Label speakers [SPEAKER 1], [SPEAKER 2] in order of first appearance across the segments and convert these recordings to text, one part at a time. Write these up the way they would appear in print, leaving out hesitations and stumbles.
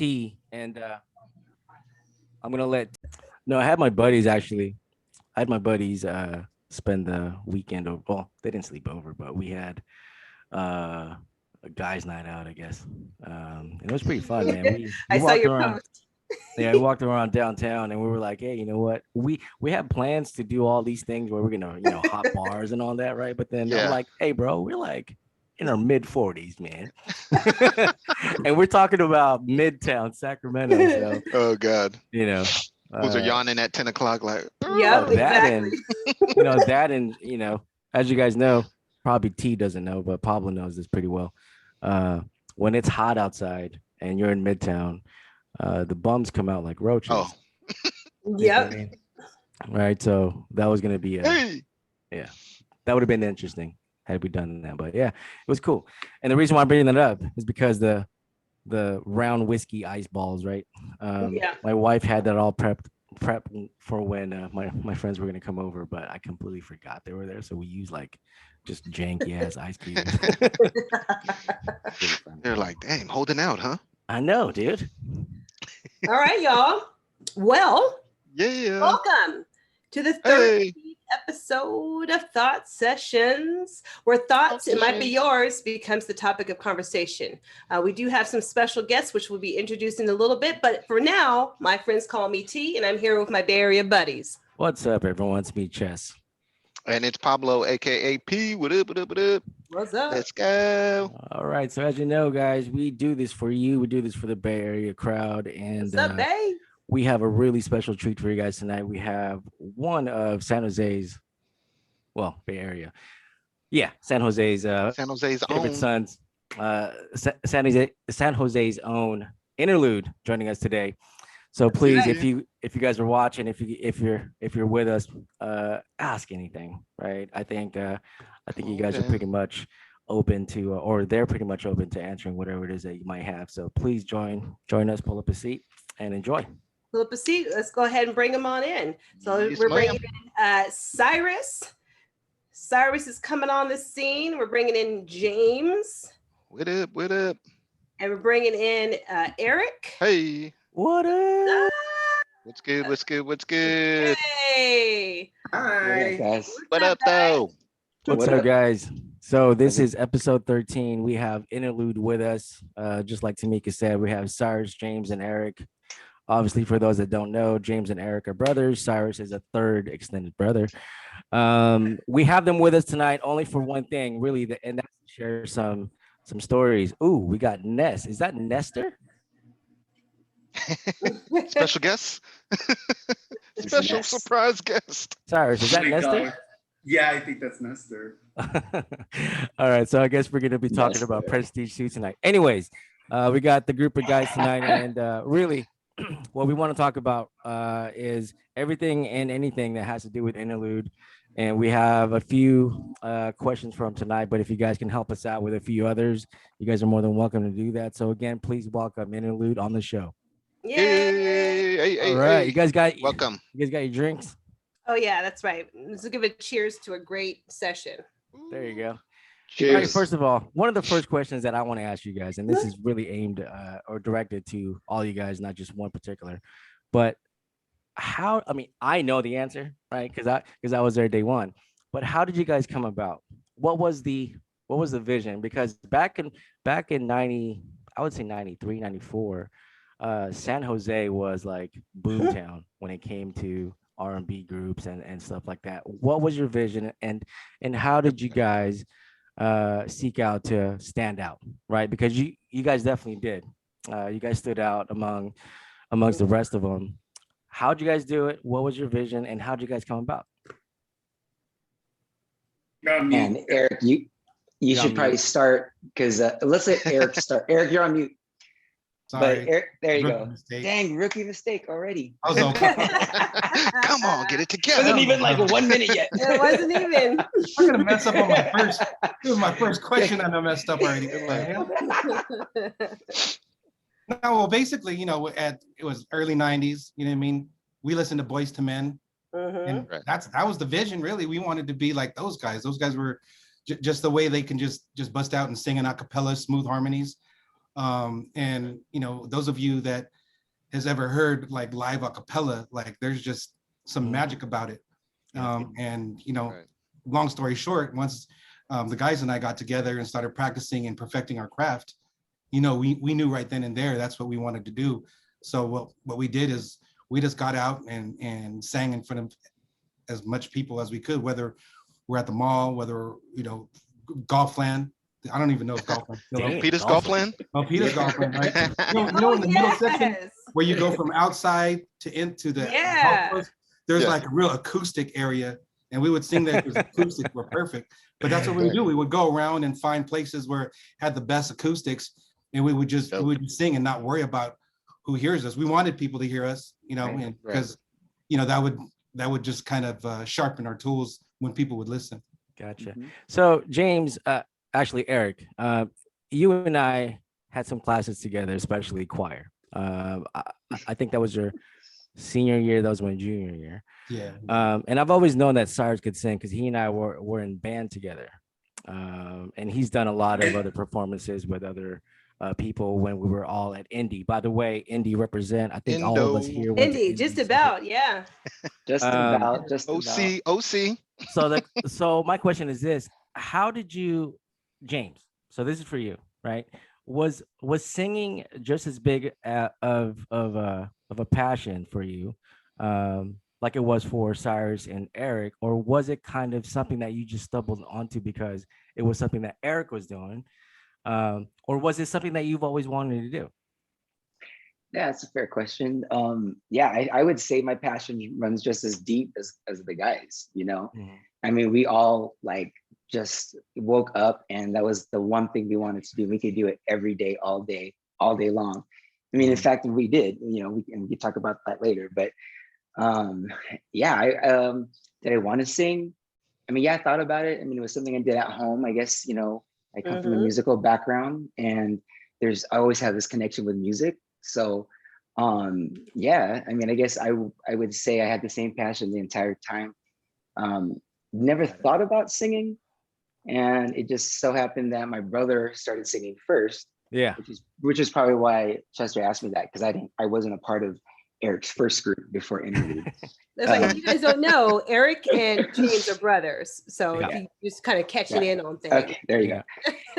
[SPEAKER 1] T, and I'm gonna let. No, I had my buddies actually. I had my buddies spend the weekend over. Well, they didn't sleep over, but we had uh a guys' night out, I guess. And it was pretty fun, man. We
[SPEAKER 2] I saw
[SPEAKER 1] walked
[SPEAKER 2] your
[SPEAKER 1] around.
[SPEAKER 2] post.
[SPEAKER 1] Yeah, we walked around downtown, and we were like, hey, you know what? We had plans to do all these things where we're gonna, hot bars and all that, right? But then I'm
[SPEAKER 3] Yeah.
[SPEAKER 1] like, hey, bro, we're like in our mid 40s, man, and we're talking about Midtown Sacramento. So
[SPEAKER 3] Oh God.
[SPEAKER 1] you know,
[SPEAKER 3] Who's are
[SPEAKER 1] uh,
[SPEAKER 3] yawning at 10 o'clock like,
[SPEAKER 2] Yep,
[SPEAKER 1] that
[SPEAKER 2] exactly.
[SPEAKER 1] and that and as you guys know, probably T doesn't know, but Pablo knows this pretty well. Uh, when it's hot outside and you're in Midtown, the bums come out like
[SPEAKER 3] oh,
[SPEAKER 1] roaches. You know what I
[SPEAKER 2] Yep.
[SPEAKER 1] mean? Right. So that was gonna be
[SPEAKER 3] hey.
[SPEAKER 1] yeah, that would have been interesting had we done that. But yeah, it was cool. And the reason why I'm bringing that up is because the round whiskey ice balls, right?
[SPEAKER 2] Yeah.
[SPEAKER 1] My wife had that all prepped for when my friends were gonna come over, but I completely forgot they were there. So we used like just janky ass ice cubes. Really fun.
[SPEAKER 3] They're like, dang, holding out, huh?
[SPEAKER 1] I know, dude.
[SPEAKER 2] All right, y'all. Well,
[SPEAKER 3] Yeah.
[SPEAKER 2] welcome to the
[SPEAKER 3] Hey.
[SPEAKER 2] 13th episode of Thought Sessions, where thoughts, it might be yours, becomes the topic of conversation. We do have some special guests, which we'll be introduced in a little bit. But for now, my friends call me T, and I'm here with my Bay Area buddies.
[SPEAKER 1] What's up, everyone? It's me, Chess.
[SPEAKER 3] And it's Pablo, aka P. What up, what up, what up?
[SPEAKER 2] What's up?
[SPEAKER 3] Let's go.
[SPEAKER 1] All right. So as you know, guys, we do this for you. We do this for the Bay Area crowd, and
[SPEAKER 2] What's up, Bay?
[SPEAKER 1] we have a really special treat for you guys tonight. We have one of San Jose's, well, Bay Area, yeah, San Jose's
[SPEAKER 3] San Jose's
[SPEAKER 1] favorite
[SPEAKER 3] own.
[SPEAKER 1] sons, San Jose's own Interlude, joining us today. So please,
[SPEAKER 2] right.
[SPEAKER 1] if you guys are watching, if you're with us, ask anything, right? I think you guys are
[SPEAKER 3] Okay.
[SPEAKER 1] pretty much open to, or they're pretty much open to answering whatever it is that you might have. So please join us, pull up a seat, and enjoy.
[SPEAKER 2] Pull up a seat. Let's go ahead and bring them on in. So
[SPEAKER 3] Yes,
[SPEAKER 2] we're
[SPEAKER 3] ma'am.
[SPEAKER 2] bringing in Cyrus. Cyrus is coming on the scene. We're bringing in James,
[SPEAKER 3] What up, what up?
[SPEAKER 2] and we're bringing in Eric.
[SPEAKER 3] Hey.
[SPEAKER 1] What up?
[SPEAKER 3] What's good, what's good, what's good?
[SPEAKER 2] Hey.
[SPEAKER 4] Hi.
[SPEAKER 5] Guys.
[SPEAKER 3] What up, though?
[SPEAKER 1] What's
[SPEAKER 5] What
[SPEAKER 1] up,
[SPEAKER 5] up?
[SPEAKER 1] guys? So this
[SPEAKER 5] Okay.
[SPEAKER 1] is episode 13. We have Interlude with us. Just like Tamika said, we have Cyrus, James, and Eric. Obviously, for those that don't know, James and Eric are brothers. Cyrus is a third extended brother. We have them with us tonight only for one thing, really, and that's to share some stories. Ooh, we got Ness. Is that Nestor?
[SPEAKER 3] Special guest?
[SPEAKER 5] It's
[SPEAKER 3] Special
[SPEAKER 5] Ness.
[SPEAKER 3] surprise guest.
[SPEAKER 1] Cyrus, is
[SPEAKER 4] Oh
[SPEAKER 1] that
[SPEAKER 4] my
[SPEAKER 1] Nestor?
[SPEAKER 4] God. Yeah, I think that's Nestor.
[SPEAKER 1] All right, so I guess we're gonna be talking
[SPEAKER 5] Nestor.
[SPEAKER 1] about Prestige Suit tonight. Anyways, we got the group of guys tonight, and really, what we want to talk about is everything and anything that has to do with Interlude. And we have a few questions from tonight, but if you guys can help us out with a few others, you guys are more than welcome to do that. So again, please welcome Interlude on the show.
[SPEAKER 2] Yay.
[SPEAKER 3] Hey,
[SPEAKER 1] All right, you guys got
[SPEAKER 3] Welcome.
[SPEAKER 1] You guys got your drinks.
[SPEAKER 2] Oh, yeah, that's right. Let's give a cheers to a great session.
[SPEAKER 1] There you go. All right,
[SPEAKER 3] Cheers.
[SPEAKER 1] first of all, one of the first questions that I want to ask you guys, and this is really aimed or directed to all you guys, not just one particular, but how, I mean, I know the answer, right? Because I was there day one. But how did you guys come about? What was the vision? Because back in 90, I would say 93, 94, San Jose was like boomtown when it came to R&B groups and stuff like that. What was your vision, and how did you guys seek out to stand out, right? Because you guys definitely did. You guys stood out amongst the rest of them. How'd you guys do it? What was your vision, and how'd you guys come about?
[SPEAKER 4] You're on
[SPEAKER 5] And
[SPEAKER 4] mute.
[SPEAKER 5] Eric, you
[SPEAKER 1] You're on
[SPEAKER 5] should probably
[SPEAKER 1] mute.
[SPEAKER 5] start because let's let Eric start. Eric, you're on mute. But
[SPEAKER 6] Sorry.
[SPEAKER 5] Eric, there you
[SPEAKER 6] Rookie
[SPEAKER 5] go.
[SPEAKER 6] mistake.
[SPEAKER 5] Dang, rookie mistake already.
[SPEAKER 6] I was okay.
[SPEAKER 3] Come on, get it
[SPEAKER 5] It
[SPEAKER 3] together.
[SPEAKER 5] wasn't even like 1 minute yet.
[SPEAKER 2] It wasn't even.
[SPEAKER 6] I'm gonna mess up on my first. It was my first question, and I messed up already. What the hell? No, well, basically, it was early '90s. You know what I mean? We listened to Boys to Men,
[SPEAKER 2] Mhm.
[SPEAKER 6] and
[SPEAKER 3] Right.
[SPEAKER 6] that was the vision. Really, we wanted to be like those guys. Those guys were just the way they can just bust out and sing in a cappella, smooth harmonies. And those of you that has ever heard like live a cappella, like there's just some magic about it. And
[SPEAKER 3] Right.
[SPEAKER 6] long story short, once the guys and I got together and started practicing and perfecting our craft, we knew right then and there that's what we wanted to do. So what we did is we just got out and sang in front of as much people as we could, whether we're at the mall, whether golf land. I don't even know if golf land still
[SPEAKER 1] Damn.
[SPEAKER 6] open.
[SPEAKER 3] Peter's
[SPEAKER 1] Golf
[SPEAKER 3] Golf Land.
[SPEAKER 6] Oh, Peter's golf land, right?
[SPEAKER 2] Oh,
[SPEAKER 6] In the middle section
[SPEAKER 2] yes.
[SPEAKER 6] where you go from outside to into the
[SPEAKER 2] Yeah.
[SPEAKER 6] golf course, there's
[SPEAKER 3] Yeah.
[SPEAKER 6] like a real acoustic area, and we would sing there because acoustics were perfect. But that's what we would do. We would go around and find places where it had the best acoustics, and we would just
[SPEAKER 3] Dope.
[SPEAKER 6] we would sing and not worry about who hears us. We wanted people to hear us,
[SPEAKER 5] Right,
[SPEAKER 6] and because that would just kind of sharpen our tools when people would listen.
[SPEAKER 1] Gotcha.
[SPEAKER 5] Mhm.
[SPEAKER 1] So James, actually Eric, you and I had some classes together, especially choir. I think that was your senior year. That was my junior year.
[SPEAKER 6] Yeah.
[SPEAKER 1] And I've always known that Cyrus could sing because he and I were in band together. And he's done a lot of other performances with other people when we were all at Indy. By the way, Indy represent. I think all of us
[SPEAKER 3] Indo.
[SPEAKER 1] here. went to
[SPEAKER 2] Indy, just
[SPEAKER 1] so-
[SPEAKER 2] about, yeah.
[SPEAKER 5] Just
[SPEAKER 1] Um,
[SPEAKER 5] about, just about.
[SPEAKER 3] OC.
[SPEAKER 1] So my question is this: how did you, James? So this is for you, right? Was singing just as big of a passion for you, like it was for Cyrus and Eric, or was it kind of something that you just stumbled onto because it was something that Eric was doing, or was it something that you've always wanted to do?
[SPEAKER 5] Yeah, that's a fair question. Yeah, I would say my passion runs just as deep as the guys,
[SPEAKER 1] Mhm.
[SPEAKER 5] I mean, we all like just woke up and that was the one thing we wanted to do. We could do it every day, all day long. I mean, in
[SPEAKER 1] Mhm.
[SPEAKER 5] fact, we did, we can talk about that later, but yeah, did I want to sing? I mean, yeah, I thought about it. I mean, it was something I did at home. I guess, I come from a
[SPEAKER 2] Mhm.
[SPEAKER 5] musical background and I always have this connection with music. So yeah, I mean, I guess I would say I had the same passion the entire time. Never thought about singing, and it just so happened that my brother started singing first,
[SPEAKER 1] Yeah.
[SPEAKER 5] which is probably why Chester asked me that, because I wasn't a part of Eric's first group before Innerlude.
[SPEAKER 2] That's like, you guys don't know, Eric and James are brothers. So
[SPEAKER 1] Yeah.
[SPEAKER 2] if you just kind of catching in on things.
[SPEAKER 5] Okay, there you go.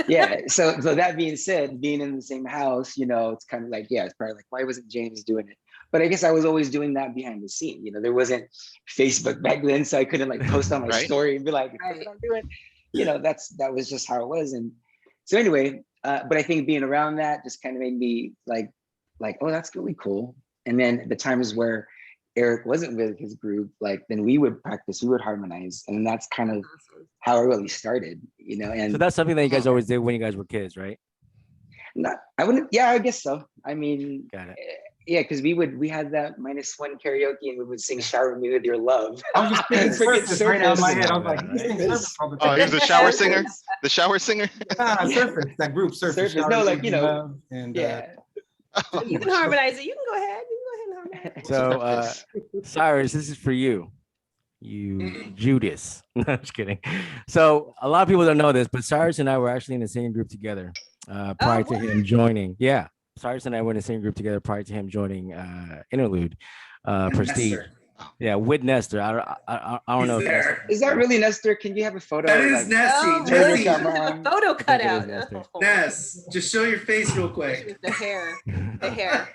[SPEAKER 5] Yeah. So that being said, being in the same house, it's kind of like, yeah, it's probably like, why wasn't James doing it? But I guess I was always doing that behind the scene. There wasn't Facebook back then, so I couldn't like post on my
[SPEAKER 3] Right.
[SPEAKER 5] story and be like, "That's what I'm doing." That was just how it was. And so anyway, but I think being around that just kind of made me like, oh, that's really cool. And then the times where Eric wasn't with his group, like then we would practice, we would harmonize, and that's kind of how it really started. And
[SPEAKER 1] So that's something that you guys always did when you guys were kids, right?
[SPEAKER 5] I wouldn't. Yeah, I guess so. I mean,
[SPEAKER 1] Got it.
[SPEAKER 5] yeah, because we had that -1 karaoke, and we would sing "Shower Me with Your Love."
[SPEAKER 6] I was just thinking
[SPEAKER 5] Freaking
[SPEAKER 6] surface right now in my
[SPEAKER 5] Surface.
[SPEAKER 6] head. I was like, he sings Surface all the
[SPEAKER 3] Oh,
[SPEAKER 6] time.
[SPEAKER 3] he was the shower singer. The shower singer.
[SPEAKER 6] Surface, that group, Surface.
[SPEAKER 5] Surface. No,
[SPEAKER 6] Shower
[SPEAKER 5] like,
[SPEAKER 6] Me with Love, and
[SPEAKER 5] Yeah.
[SPEAKER 2] You can harmonize it. You can go ahead. You can go ahead and harmonize.
[SPEAKER 1] So Cyrus, this is for you. You Judas. No, I'm just kidding. So a lot of people don't know this, but Cyrus and I were actually in the same group together prior to him joining. Yeah. Cyrus and I were in the same group together prior to him joining Interlude, Prestige.
[SPEAKER 4] Nestor.
[SPEAKER 1] Yeah, with Nestor. I don't know.
[SPEAKER 4] He's
[SPEAKER 1] If Nestor-
[SPEAKER 4] there.
[SPEAKER 5] Is that really Nestor? Can you have a photo?
[SPEAKER 4] That is
[SPEAKER 5] like,
[SPEAKER 4] Nessie.
[SPEAKER 2] Oh,
[SPEAKER 5] Turn your
[SPEAKER 2] really?
[SPEAKER 4] Nessie.
[SPEAKER 5] camera
[SPEAKER 2] A
[SPEAKER 5] on.
[SPEAKER 2] photo
[SPEAKER 1] I think it
[SPEAKER 2] cutout.
[SPEAKER 1] is Nestor.
[SPEAKER 2] Oh.
[SPEAKER 4] Ness, just show your face real quick.
[SPEAKER 2] The hair. The hair.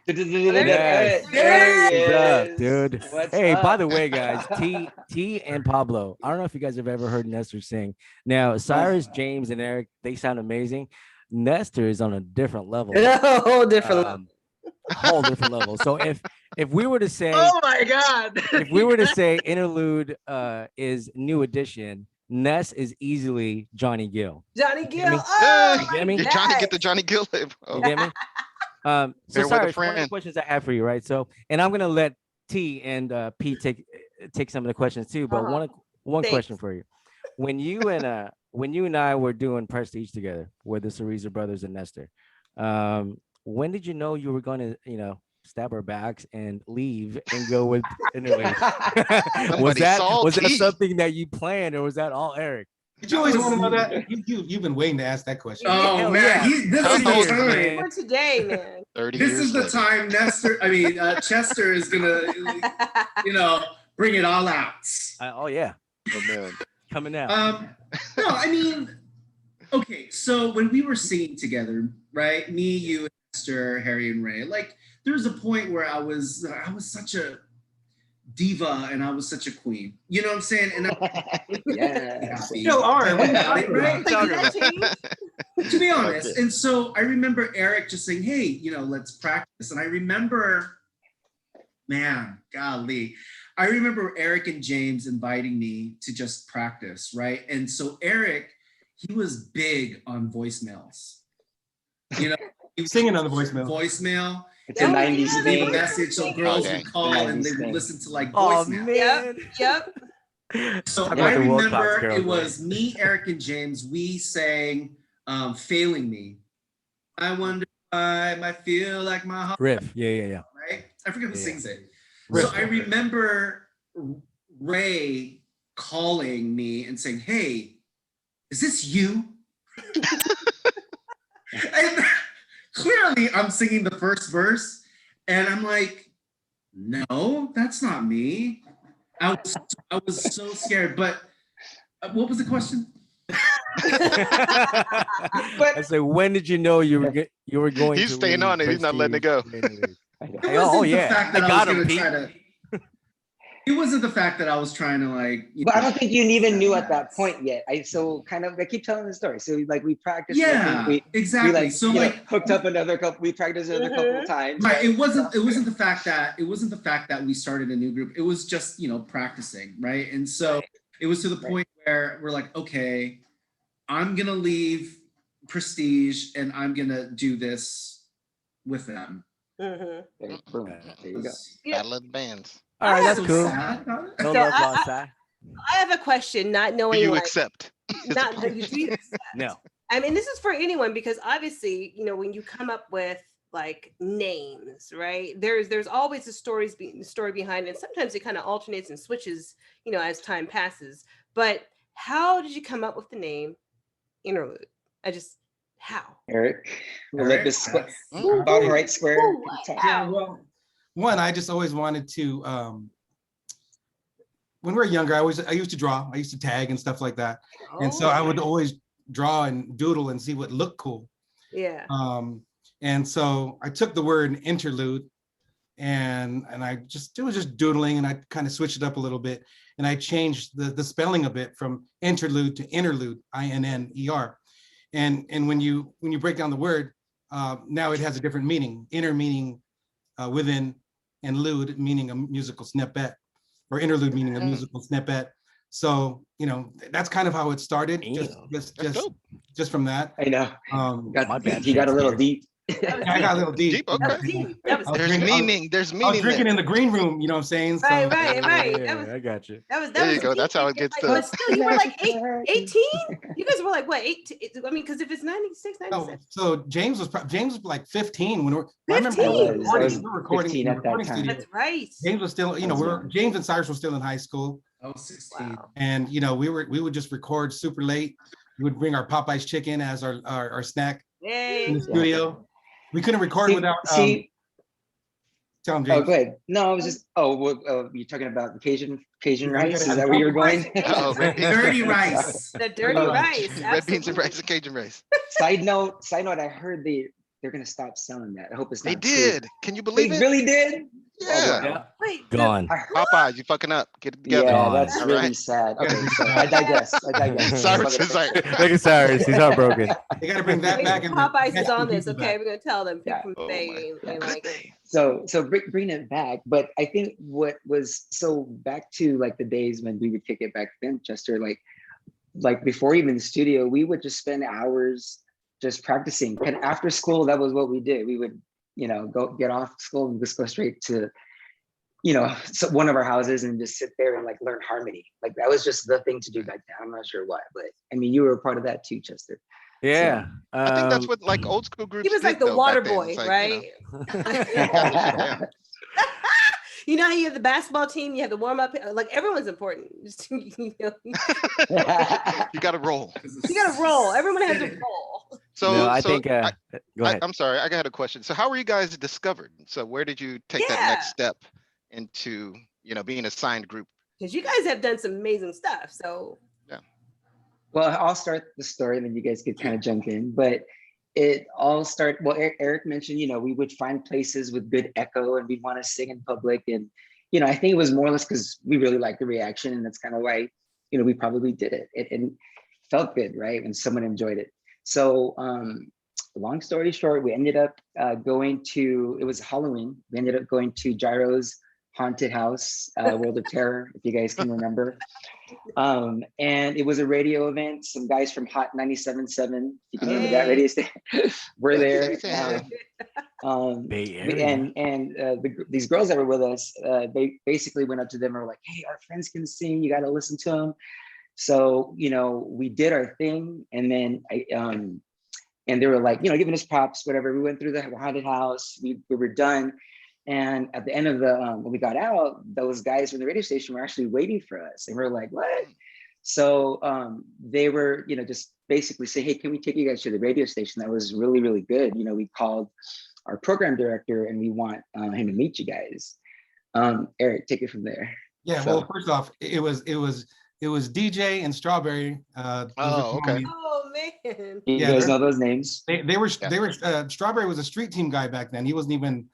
[SPEAKER 5] There
[SPEAKER 2] There
[SPEAKER 5] he
[SPEAKER 1] What's up,
[SPEAKER 5] is.
[SPEAKER 1] dude?
[SPEAKER 5] What's
[SPEAKER 1] Hey, by
[SPEAKER 5] up?
[SPEAKER 1] the way, guys, T and Pablo. I don't know if you guys have ever heard Nestor sing. Now, Cyrus, James, and Eric, they sound amazing. Nestor is on a different level.
[SPEAKER 2] A whole different level.
[SPEAKER 1] Whole different level. So if we were to say
[SPEAKER 5] Oh my God!
[SPEAKER 1] if we were to say Interlude is new edition, Ness is easily Johnny Gill.
[SPEAKER 2] Johnny Gill.
[SPEAKER 1] me?
[SPEAKER 2] Oh,
[SPEAKER 1] You get me?
[SPEAKER 3] You're trying to get the
[SPEAKER 2] yes.
[SPEAKER 3] Johnny Gill.
[SPEAKER 1] You
[SPEAKER 3] Oh,
[SPEAKER 1] get me? So
[SPEAKER 3] Fair weather
[SPEAKER 1] Cyrus, one of the
[SPEAKER 3] friend.
[SPEAKER 1] questions I have for you, right? So, and I'm gonna let T and P take some of the questions too. But
[SPEAKER 2] Uh-huh.
[SPEAKER 1] one
[SPEAKER 2] Thanks.
[SPEAKER 1] question for you: when you and I were doing Prestige together with the Cereza brothers and Nestor, when did you know you were going to stab our backs and leave and go with Interlude? was
[SPEAKER 3] Somebody
[SPEAKER 1] that
[SPEAKER 3] salty.
[SPEAKER 1] something that you planned, or was that all Eric?
[SPEAKER 6] Did you always want to know that? You've been waiting to ask that question.
[SPEAKER 4] Oh
[SPEAKER 1] Hell
[SPEAKER 4] man,
[SPEAKER 1] yeah.
[SPEAKER 4] this is
[SPEAKER 1] 30
[SPEAKER 4] the
[SPEAKER 1] years,
[SPEAKER 4] time.
[SPEAKER 1] man.
[SPEAKER 2] For today, man.
[SPEAKER 3] 30
[SPEAKER 4] This
[SPEAKER 3] years
[SPEAKER 4] is the
[SPEAKER 3] later.
[SPEAKER 4] time Chester is gonna, bring it all out.
[SPEAKER 1] Oh yeah,
[SPEAKER 3] Oh, man.
[SPEAKER 1] coming out.
[SPEAKER 4] No, I mean, okay. So when we were singing together, right? Me, you, Esther, Harry, and Ray. Like, there was a point where I was such a diva and I was such a queen. You know what I'm saying? And
[SPEAKER 5] Yeah.
[SPEAKER 6] Still are. What are you talking
[SPEAKER 4] Right?
[SPEAKER 6] about?
[SPEAKER 2] Like, did that change?
[SPEAKER 4] To be honest.
[SPEAKER 3] Okay.
[SPEAKER 4] And so I remember Eric just saying, hey, let's practice. And I remember, man, golly, I remember Eric and James inviting me to just practice, right? And so Eric, he was big on voicemails. He was
[SPEAKER 6] Singing on the voicemail.
[SPEAKER 4] Voicemail.
[SPEAKER 5] It's a
[SPEAKER 2] Oh,
[SPEAKER 5] 90s
[SPEAKER 2] yeah.
[SPEAKER 4] Leave a
[SPEAKER 5] thing.
[SPEAKER 4] message so girls
[SPEAKER 3] Okay.
[SPEAKER 4] would call and they would listen to like
[SPEAKER 1] Oh
[SPEAKER 4] voicemail.
[SPEAKER 1] man.
[SPEAKER 2] Yep.
[SPEAKER 4] So
[SPEAKER 1] Talk
[SPEAKER 4] I
[SPEAKER 1] about the Wilcox
[SPEAKER 4] remember
[SPEAKER 1] girls,
[SPEAKER 4] it was me, Eric, and James. We sang "Failing Me." I wonder why I feel like my heart.
[SPEAKER 1] Riff. Yeah.
[SPEAKER 4] Right? I forget who
[SPEAKER 1] Yeah.
[SPEAKER 4] sings it.
[SPEAKER 1] Riff.
[SPEAKER 4] So I remember Ray calling me and saying, "Hey, is this you?" And clearly, I'm singing the first verse, and I'm like, "No, that's not me." I was so scared. But what was the question?
[SPEAKER 1] I said, when did you know you were going?
[SPEAKER 3] He's
[SPEAKER 1] to
[SPEAKER 3] staying
[SPEAKER 1] leave
[SPEAKER 3] on it. He's not letting it go.
[SPEAKER 1] Prestige?
[SPEAKER 5] I know.
[SPEAKER 4] It
[SPEAKER 1] Hey,
[SPEAKER 4] wasn't
[SPEAKER 1] oh,
[SPEAKER 4] the
[SPEAKER 1] yeah.
[SPEAKER 4] fact that
[SPEAKER 1] I
[SPEAKER 4] I,
[SPEAKER 1] got
[SPEAKER 4] was
[SPEAKER 1] him,
[SPEAKER 4] gonna
[SPEAKER 1] Pete.
[SPEAKER 4] try to. It wasn't the fact that I was trying to like.
[SPEAKER 5] But I don't think you even knew at that point yet. I keep telling the story. So like we practiced. I
[SPEAKER 4] Yeah,
[SPEAKER 5] think we
[SPEAKER 4] exactly.
[SPEAKER 5] like
[SPEAKER 4] So
[SPEAKER 5] you know,
[SPEAKER 4] like,
[SPEAKER 5] hooked up another couple. We practiced another couple of times.
[SPEAKER 4] right? It wasn't the fact that we started a new group. It was just practicing, right? And so it was to the point where we're like, okay, I'm gonna leave Prestige and I'm gonna do this with them.
[SPEAKER 2] Mhm.
[SPEAKER 5] There, boom. There you go.
[SPEAKER 3] Battle of the Bands.
[SPEAKER 1] All right, that's
[SPEAKER 4] So
[SPEAKER 1] cool.
[SPEAKER 4] sad about it.
[SPEAKER 1] No
[SPEAKER 2] So
[SPEAKER 1] love lost,
[SPEAKER 2] I have a question, not
[SPEAKER 3] Do
[SPEAKER 2] knowing
[SPEAKER 3] you
[SPEAKER 2] like
[SPEAKER 3] accept?
[SPEAKER 2] not that you do accept.
[SPEAKER 1] No.
[SPEAKER 2] I mean, this is for anyone because obviously, when you come up with like names, right? There's always a story behind it. Sometimes it kind of alternates and switches, as time passes. But how did you come up with the name Innerlude? How?
[SPEAKER 5] Eric, we'll let this
[SPEAKER 4] Eric,
[SPEAKER 5] bottom right square.
[SPEAKER 2] Ooh,
[SPEAKER 5] top.
[SPEAKER 2] how?
[SPEAKER 6] Well, one, I just always wanted to. When we were younger, I used to draw. I used to tag and stuff like that, and so I would always draw and doodle and see what looked cool.
[SPEAKER 2] Yeah.
[SPEAKER 6] And so I took the word interlude, and it was just doodling, and I kind of switched it up a little bit, and I changed the spelling a bit from interlude to Innerlude, INNER. And when you break down the word, now it has a different meaning. Inner meaning within, and lude meaning a musical snippet, or interlude meaning a musical snippet. So that's kind of how it started. Just from that.
[SPEAKER 5] I know.
[SPEAKER 1] My bad,
[SPEAKER 5] He got a little
[SPEAKER 1] Shakespeare.
[SPEAKER 5] deep.
[SPEAKER 6] I got a little deep.
[SPEAKER 3] Deep, okay.
[SPEAKER 2] That was deep. That was
[SPEAKER 3] There's
[SPEAKER 2] deep.
[SPEAKER 3] meaning. There's
[SPEAKER 6] I was
[SPEAKER 3] meaning.
[SPEAKER 6] drinking
[SPEAKER 3] there.
[SPEAKER 6] in the green room, you know what I'm saying? So,
[SPEAKER 2] Right. That
[SPEAKER 1] Yeah,
[SPEAKER 2] was
[SPEAKER 1] I got you.
[SPEAKER 2] that was
[SPEAKER 3] There you
[SPEAKER 2] was
[SPEAKER 3] go. That's
[SPEAKER 2] deep.
[SPEAKER 3] how it gets
[SPEAKER 2] Like,
[SPEAKER 3] done.
[SPEAKER 2] but still, you were like 18. You guys were like what 8? I mean, because if it's 96,
[SPEAKER 6] No,
[SPEAKER 2] 97.
[SPEAKER 6] so James was like 15 when I remember
[SPEAKER 2] 15?
[SPEAKER 6] we
[SPEAKER 5] I was
[SPEAKER 6] were recording
[SPEAKER 5] 15
[SPEAKER 6] in the
[SPEAKER 5] at that
[SPEAKER 6] recording
[SPEAKER 5] time.
[SPEAKER 6] studio.
[SPEAKER 2] That's right.
[SPEAKER 6] James was still, James and Cyrus were still in high school,
[SPEAKER 4] I was 16.
[SPEAKER 2] Wow.
[SPEAKER 6] and we would just record super late. We would bring our Popeyes chicken as our snack in
[SPEAKER 2] Yay.
[SPEAKER 6] the studio. We couldn't record without tell him,
[SPEAKER 5] Oh,
[SPEAKER 6] James.
[SPEAKER 5] go ahead. No, I was just. You're talking about the Cajun
[SPEAKER 6] Yeah, we
[SPEAKER 5] rice.
[SPEAKER 6] gotta
[SPEAKER 5] Is
[SPEAKER 6] have
[SPEAKER 5] that where you're going?
[SPEAKER 3] Uh-oh, red beans.
[SPEAKER 4] Dirty rice.
[SPEAKER 2] The dirty
[SPEAKER 5] Oh.
[SPEAKER 2] rice.
[SPEAKER 3] Red beans and
[SPEAKER 2] absolutely.
[SPEAKER 3] rice and Cajun rice.
[SPEAKER 5] Side note. I heard they're gonna stop selling that. I hope it's
[SPEAKER 3] They
[SPEAKER 5] not true.
[SPEAKER 3] did. Can you believe
[SPEAKER 5] They
[SPEAKER 3] it?
[SPEAKER 5] really did.
[SPEAKER 3] Yeah.
[SPEAKER 5] Oh, wow.
[SPEAKER 2] Wait,
[SPEAKER 1] Gone.
[SPEAKER 3] Popeyes, you fucking up. Get it together.
[SPEAKER 5] Yeah,
[SPEAKER 1] Gone.
[SPEAKER 5] that's
[SPEAKER 3] All
[SPEAKER 5] really
[SPEAKER 3] right.
[SPEAKER 5] sad. Okay, so I digress.
[SPEAKER 3] Cyrus is like,
[SPEAKER 1] Look at Cyrus. He's heartbroken.
[SPEAKER 6] They got to bring that
[SPEAKER 2] wait,
[SPEAKER 6] back. And
[SPEAKER 2] Popeyes
[SPEAKER 6] catch
[SPEAKER 2] is
[SPEAKER 6] the
[SPEAKER 2] on this.
[SPEAKER 6] people
[SPEAKER 2] Okay,
[SPEAKER 6] back.
[SPEAKER 2] we're gonna tell them. Pick
[SPEAKER 5] Yeah.
[SPEAKER 2] from
[SPEAKER 3] oh
[SPEAKER 2] Bay.
[SPEAKER 3] my,
[SPEAKER 2] and
[SPEAKER 3] good
[SPEAKER 2] like,
[SPEAKER 3] day.
[SPEAKER 5] So bring it back. But I think what was so back to like the days when we would kick it back then, Chester, like before even the studio, we would just spend hours just practicing. And after school, that was what we did. We would, go get off school and just go straight to, one of our houses and just sit there and like learn harmony. Like that was just the thing to do back then. I'm not sure why, but I mean, you were a part of that too, Chester.
[SPEAKER 1] Yeah.
[SPEAKER 3] I think that's what like old school groups
[SPEAKER 2] he was
[SPEAKER 3] did,
[SPEAKER 2] like the
[SPEAKER 3] though,
[SPEAKER 2] water
[SPEAKER 3] back then.
[SPEAKER 2] boy,
[SPEAKER 3] It's like,
[SPEAKER 2] right?
[SPEAKER 3] Yeah.
[SPEAKER 2] You know how you have the basketball team, you have the warm up, like everyone's important. Just, you know,
[SPEAKER 3] You got to roll.
[SPEAKER 2] you got to roll. Everyone has a role.
[SPEAKER 3] So,
[SPEAKER 1] No, I
[SPEAKER 3] so
[SPEAKER 1] think. Go ahead.
[SPEAKER 3] I'm sorry, I got a question. So how were you guys discovered? So where did you take that
[SPEAKER 2] Yeah,
[SPEAKER 3] next step into, being a signed group?
[SPEAKER 2] because you guys have done some amazing stuff. So
[SPEAKER 5] Well, I'll start the story and then you guys could kind of jump in. But it all started, well, Eric mentioned, we would find places with good echo and we'd want to sing in public. And, I think it was more or less because we really liked the reaction. And that's kind of why, we probably did it. It felt good, right? When someone enjoyed it. So long story short, we ended up going to, it was Halloween. We ended up going to Gyro's haunted house, World of Terror, if you guys can remember. And it was a radio event. Some guys from Hot 97.7, you can remember that radio station, were there.
[SPEAKER 1] Bay Area.
[SPEAKER 5] These girls that were with us, they basically went up to them and were like, "Hey, our friends can sing. You got to listen to them." So we did our thing, and then and they were like, giving us props, whatever. We went through the haunted house. We were done. And at the end of the, when we got out, those guys from the radio station were actually waiting for us. And we are like, what? So they were, just basically say, hey, can we take you guys to the radio station? That was really, really good. We called our program director and we want him to meet you guys. Eric, take it from there.
[SPEAKER 6] Yeah,
[SPEAKER 5] So,
[SPEAKER 6] well, first off, it was DJ and Strawberry.
[SPEAKER 3] Okay.
[SPEAKER 2] oh man.
[SPEAKER 5] you
[SPEAKER 6] Yeah,
[SPEAKER 5] guys know those names?
[SPEAKER 6] They were Strawberry was a street team guy back then. He wasn't even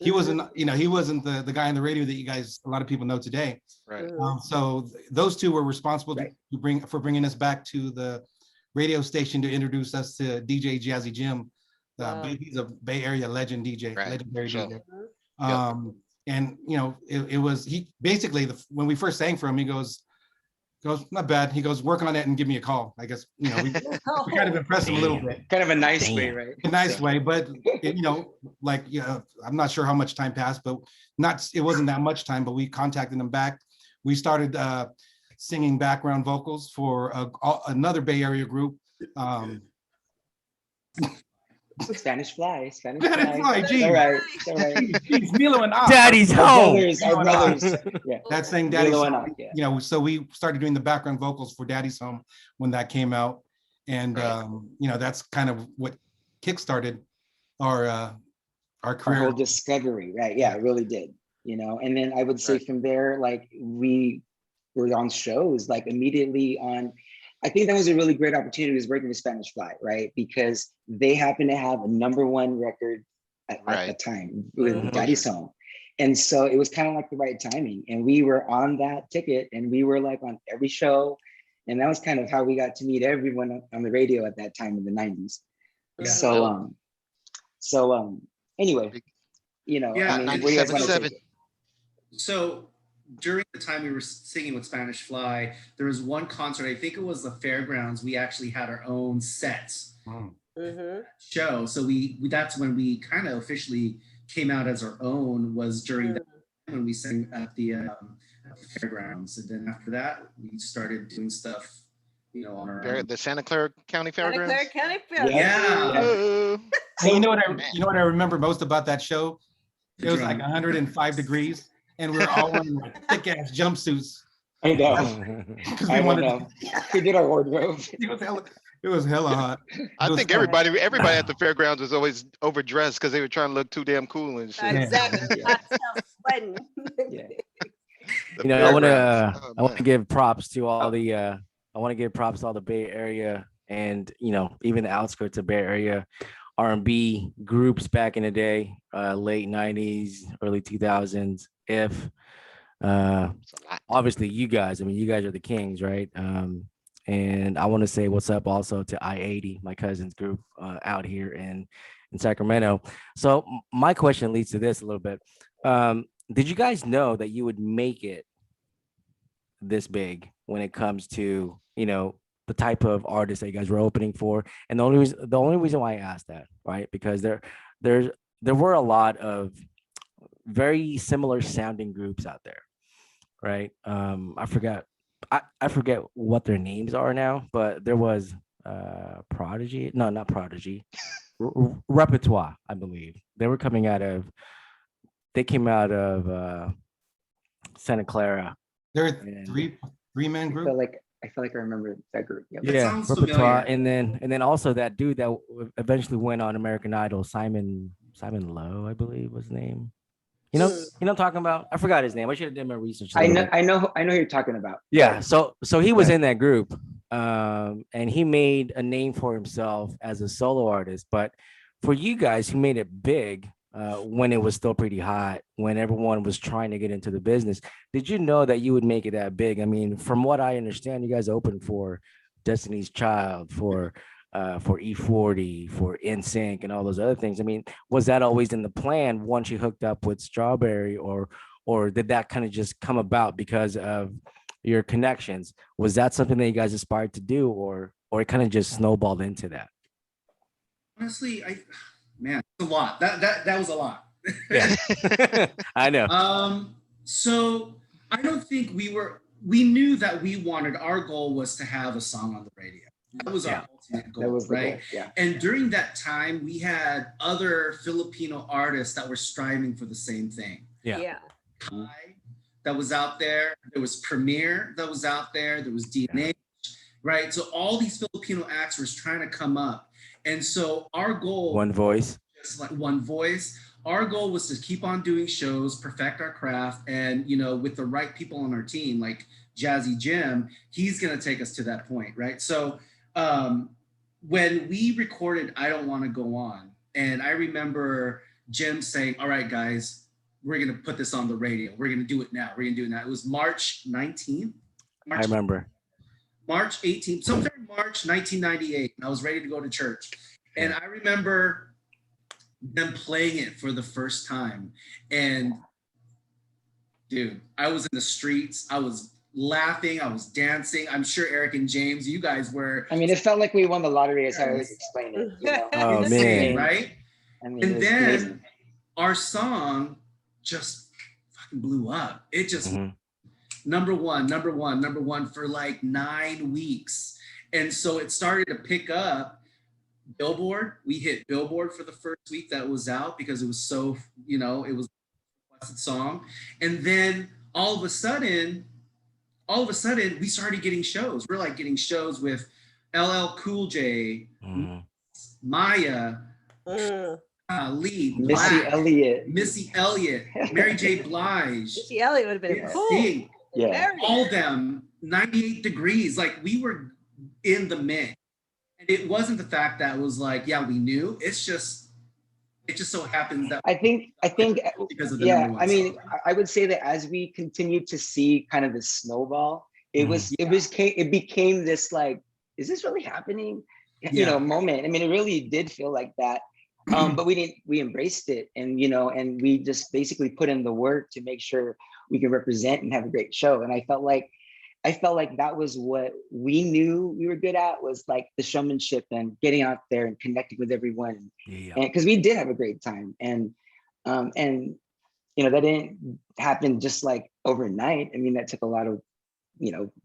[SPEAKER 6] he wasn't he wasn't the guy on the radio that you guys, a lot of people know today.
[SPEAKER 3] Right.
[SPEAKER 6] So those two were responsible
[SPEAKER 5] Right.
[SPEAKER 6] to bringing us back to the radio station to introduce us to DJ Jazzy Jim. He's a Bay Area legend DJ,
[SPEAKER 3] Right.
[SPEAKER 6] legendary
[SPEAKER 3] Sure.
[SPEAKER 6] DJ. And it was, he basically, when we first sang for him, he goes, not bad. He goes, work on it and give me a call. I guess, we kind of impressed him a little bit.
[SPEAKER 5] Kind of a nice way, right?
[SPEAKER 6] A nice way, but I'm not sure how much time passed, but it wasn't that much time, but we contacted him back. We started singing background vocals for another Bay Area group.
[SPEAKER 5] Spanish Fly.
[SPEAKER 6] Gee.
[SPEAKER 5] All right.
[SPEAKER 6] It's Milo and I.
[SPEAKER 1] Daddy's home.
[SPEAKER 5] Our brothers. Yeah.
[SPEAKER 6] That thing, Daddy's
[SPEAKER 5] Milo and
[SPEAKER 6] Home.
[SPEAKER 5] I, yeah.
[SPEAKER 6] So we started doing the background vocals for Daddy's Home when that came out. And, that's kind of what kickstarted our career.
[SPEAKER 5] Our whole discovery, right? Yeah, it really did. And then I would say from there, like we were on shows, like immediately on. I think that was a really great opportunity, was working with Spanish Fly, right? Because they happened to have a #1 record at the time with Daddy's Home. And so it was kind of like the right timing. And we were on that ticket and we were like on every show. And that was kind of how we got to meet everyone on the radio at that time in the 90s.
[SPEAKER 3] Yeah.
[SPEAKER 5] So anyway,
[SPEAKER 4] Yeah,
[SPEAKER 5] I mean, where do you guys want to
[SPEAKER 3] 97.
[SPEAKER 5] take it?
[SPEAKER 4] So during the time we were singing with Spanish Fly, there was one concert, I think it was the Fairgrounds. We actually had our own sets show. So we that's when we kind of officially came out as our own, was during that time when we sang at the Fairgrounds. And then after that, we started doing stuff, on our own.
[SPEAKER 3] The Santa Clara County Fairgrounds.
[SPEAKER 2] Santa Clara County Fairgrounds.
[SPEAKER 4] Yeah.
[SPEAKER 6] And you know what I remember most about that show? It was like 105 degrees. And we were all wearing like thick ass jumpsuits.
[SPEAKER 5] I know.
[SPEAKER 6] We wanted.
[SPEAKER 5] We did our wardrobe.
[SPEAKER 6] It was hella hot.
[SPEAKER 3] I think everybody at the fairgrounds was always overdressed because they were trying to look too damn cool and shit.
[SPEAKER 2] Exactly.
[SPEAKER 5] Yeah.
[SPEAKER 2] Sweating.
[SPEAKER 5] Yeah.
[SPEAKER 1] I want to give props to all the Bay Area and even the outskirts of Bay Area R&B groups back in the day, late 90s, early 2000s. If obviously you guys are the kings, right? And I want to say what's up also to I-80, my cousin's group out here in Sacramento. So my question leads to this a little bit. Did you guys know that you would make it this big when it comes to, the type of artists that you guys were opening for? And the only reason why I asked that, right? Because there were a lot of very similar sounding groups out there, right? I forget what their names are now, but there was Prodigy. No, not Prodigy. Repertoire, I believe. They were coming out of They came out of Santa Clara.
[SPEAKER 6] They're
[SPEAKER 1] And-
[SPEAKER 6] three-man
[SPEAKER 5] I
[SPEAKER 6] group.
[SPEAKER 5] feel like I remember that group. Yep.
[SPEAKER 4] That
[SPEAKER 1] Yeah,
[SPEAKER 4] sounds
[SPEAKER 1] repertoire,
[SPEAKER 4] familiar.
[SPEAKER 1] and then also that dude that eventually went on American Idol, Simon Lowe, I believe was his name. You know what I'm talking about? I forgot his name. I should have done my research.
[SPEAKER 5] I know who you're talking about.
[SPEAKER 1] Yeah, so he was
[SPEAKER 5] Right.
[SPEAKER 1] in that group, and he made a name for himself as a solo artist. But for you guys who made it big when it was still pretty hot, when everyone was trying to get into the business, did you know that you would make it that big? I mean, from what I understand, you guys opened for Destiny's Child, for E40, for NSYNC, and all those other things. I mean, was that always in the plan once you hooked up with Strawberry, or did that kind of just come about because of your connections? Was that something that you guys aspired to do, or it kind of just snowballed into that?
[SPEAKER 4] Honestly, man, it's a lot. That was a lot.
[SPEAKER 1] Yeah, I know.
[SPEAKER 4] So I don't think we knew that our goal was to have a song on the radio. That was our ultimate goal,
[SPEAKER 5] That was the
[SPEAKER 4] right?
[SPEAKER 5] goal, yeah.
[SPEAKER 4] And during that time, we had other Filipino artists that were striving for the same thing.
[SPEAKER 1] Yeah.
[SPEAKER 4] Kai that was out there. There was Premier that was out there. There was DNA, right? So all these Filipino acts were trying to come up. And so our goal,
[SPEAKER 1] One Voice,
[SPEAKER 4] just like One Voice, our goal was to keep on doing shows, perfect our craft, and with the right people on our team, like Jazzy Jim, he's gonna take us to that point, right? So when we recorded I Don't Want to Go On, and I remember Jim saying, all right, guys, we're going to put this on the radio. We're going to do it now. We're going to do it now. It was March 19th.
[SPEAKER 1] I remember.
[SPEAKER 4] March 18th, sometime March 1998. And I was ready to go to church. And I remember them playing it for the first time. And dude, I was in the streets. I was laughing. I was dancing. I'm sure Eric and James, you guys were.
[SPEAKER 5] I mean, it felt like we won the lottery, as I always explain it.
[SPEAKER 1] Oh,
[SPEAKER 4] insane,
[SPEAKER 1] man.
[SPEAKER 4] right?
[SPEAKER 5] I mean,
[SPEAKER 4] And
[SPEAKER 5] it was
[SPEAKER 4] then
[SPEAKER 5] amazing.
[SPEAKER 4] our song just fucking blew up. It just
[SPEAKER 1] Mhm.
[SPEAKER 4] number one for like 9 weeks. And so it started to pick up. Billboard, we hit Billboard for the first week that was out because it was so, it was a requested song. And then all of a sudden, we started getting shows. We're like getting shows with LL Cool J,
[SPEAKER 1] Mhm.
[SPEAKER 4] Maya, Lee,
[SPEAKER 5] Missy Elliott.
[SPEAKER 4] Mary J. Blige,
[SPEAKER 2] Missy Elliott would have been cool.
[SPEAKER 4] Sting,
[SPEAKER 5] Yeah.
[SPEAKER 2] Very
[SPEAKER 4] all them, 98 Degrees. Like we were in the mix. And it wasn't the fact that it was like, yeah, we knew. It just so happened that
[SPEAKER 5] I think,
[SPEAKER 4] because of the
[SPEAKER 5] yeah,
[SPEAKER 4] number one
[SPEAKER 5] I mean,
[SPEAKER 4] song.
[SPEAKER 5] I would say that as we continued to see kind of the snowball, it became this like, is this really happening?
[SPEAKER 4] Yeah.
[SPEAKER 5] Moment. I mean, it really did feel like that. But we embraced it, and and we just basically put in the work to make sure we can represent and have a great show. And I felt like that was what we knew we were good at, was like the showmanship and getting out there and connecting with everyone.
[SPEAKER 1] Yeah.
[SPEAKER 5] And because we did have a great time, and that didn't happen just like overnight. I mean, that took a lot of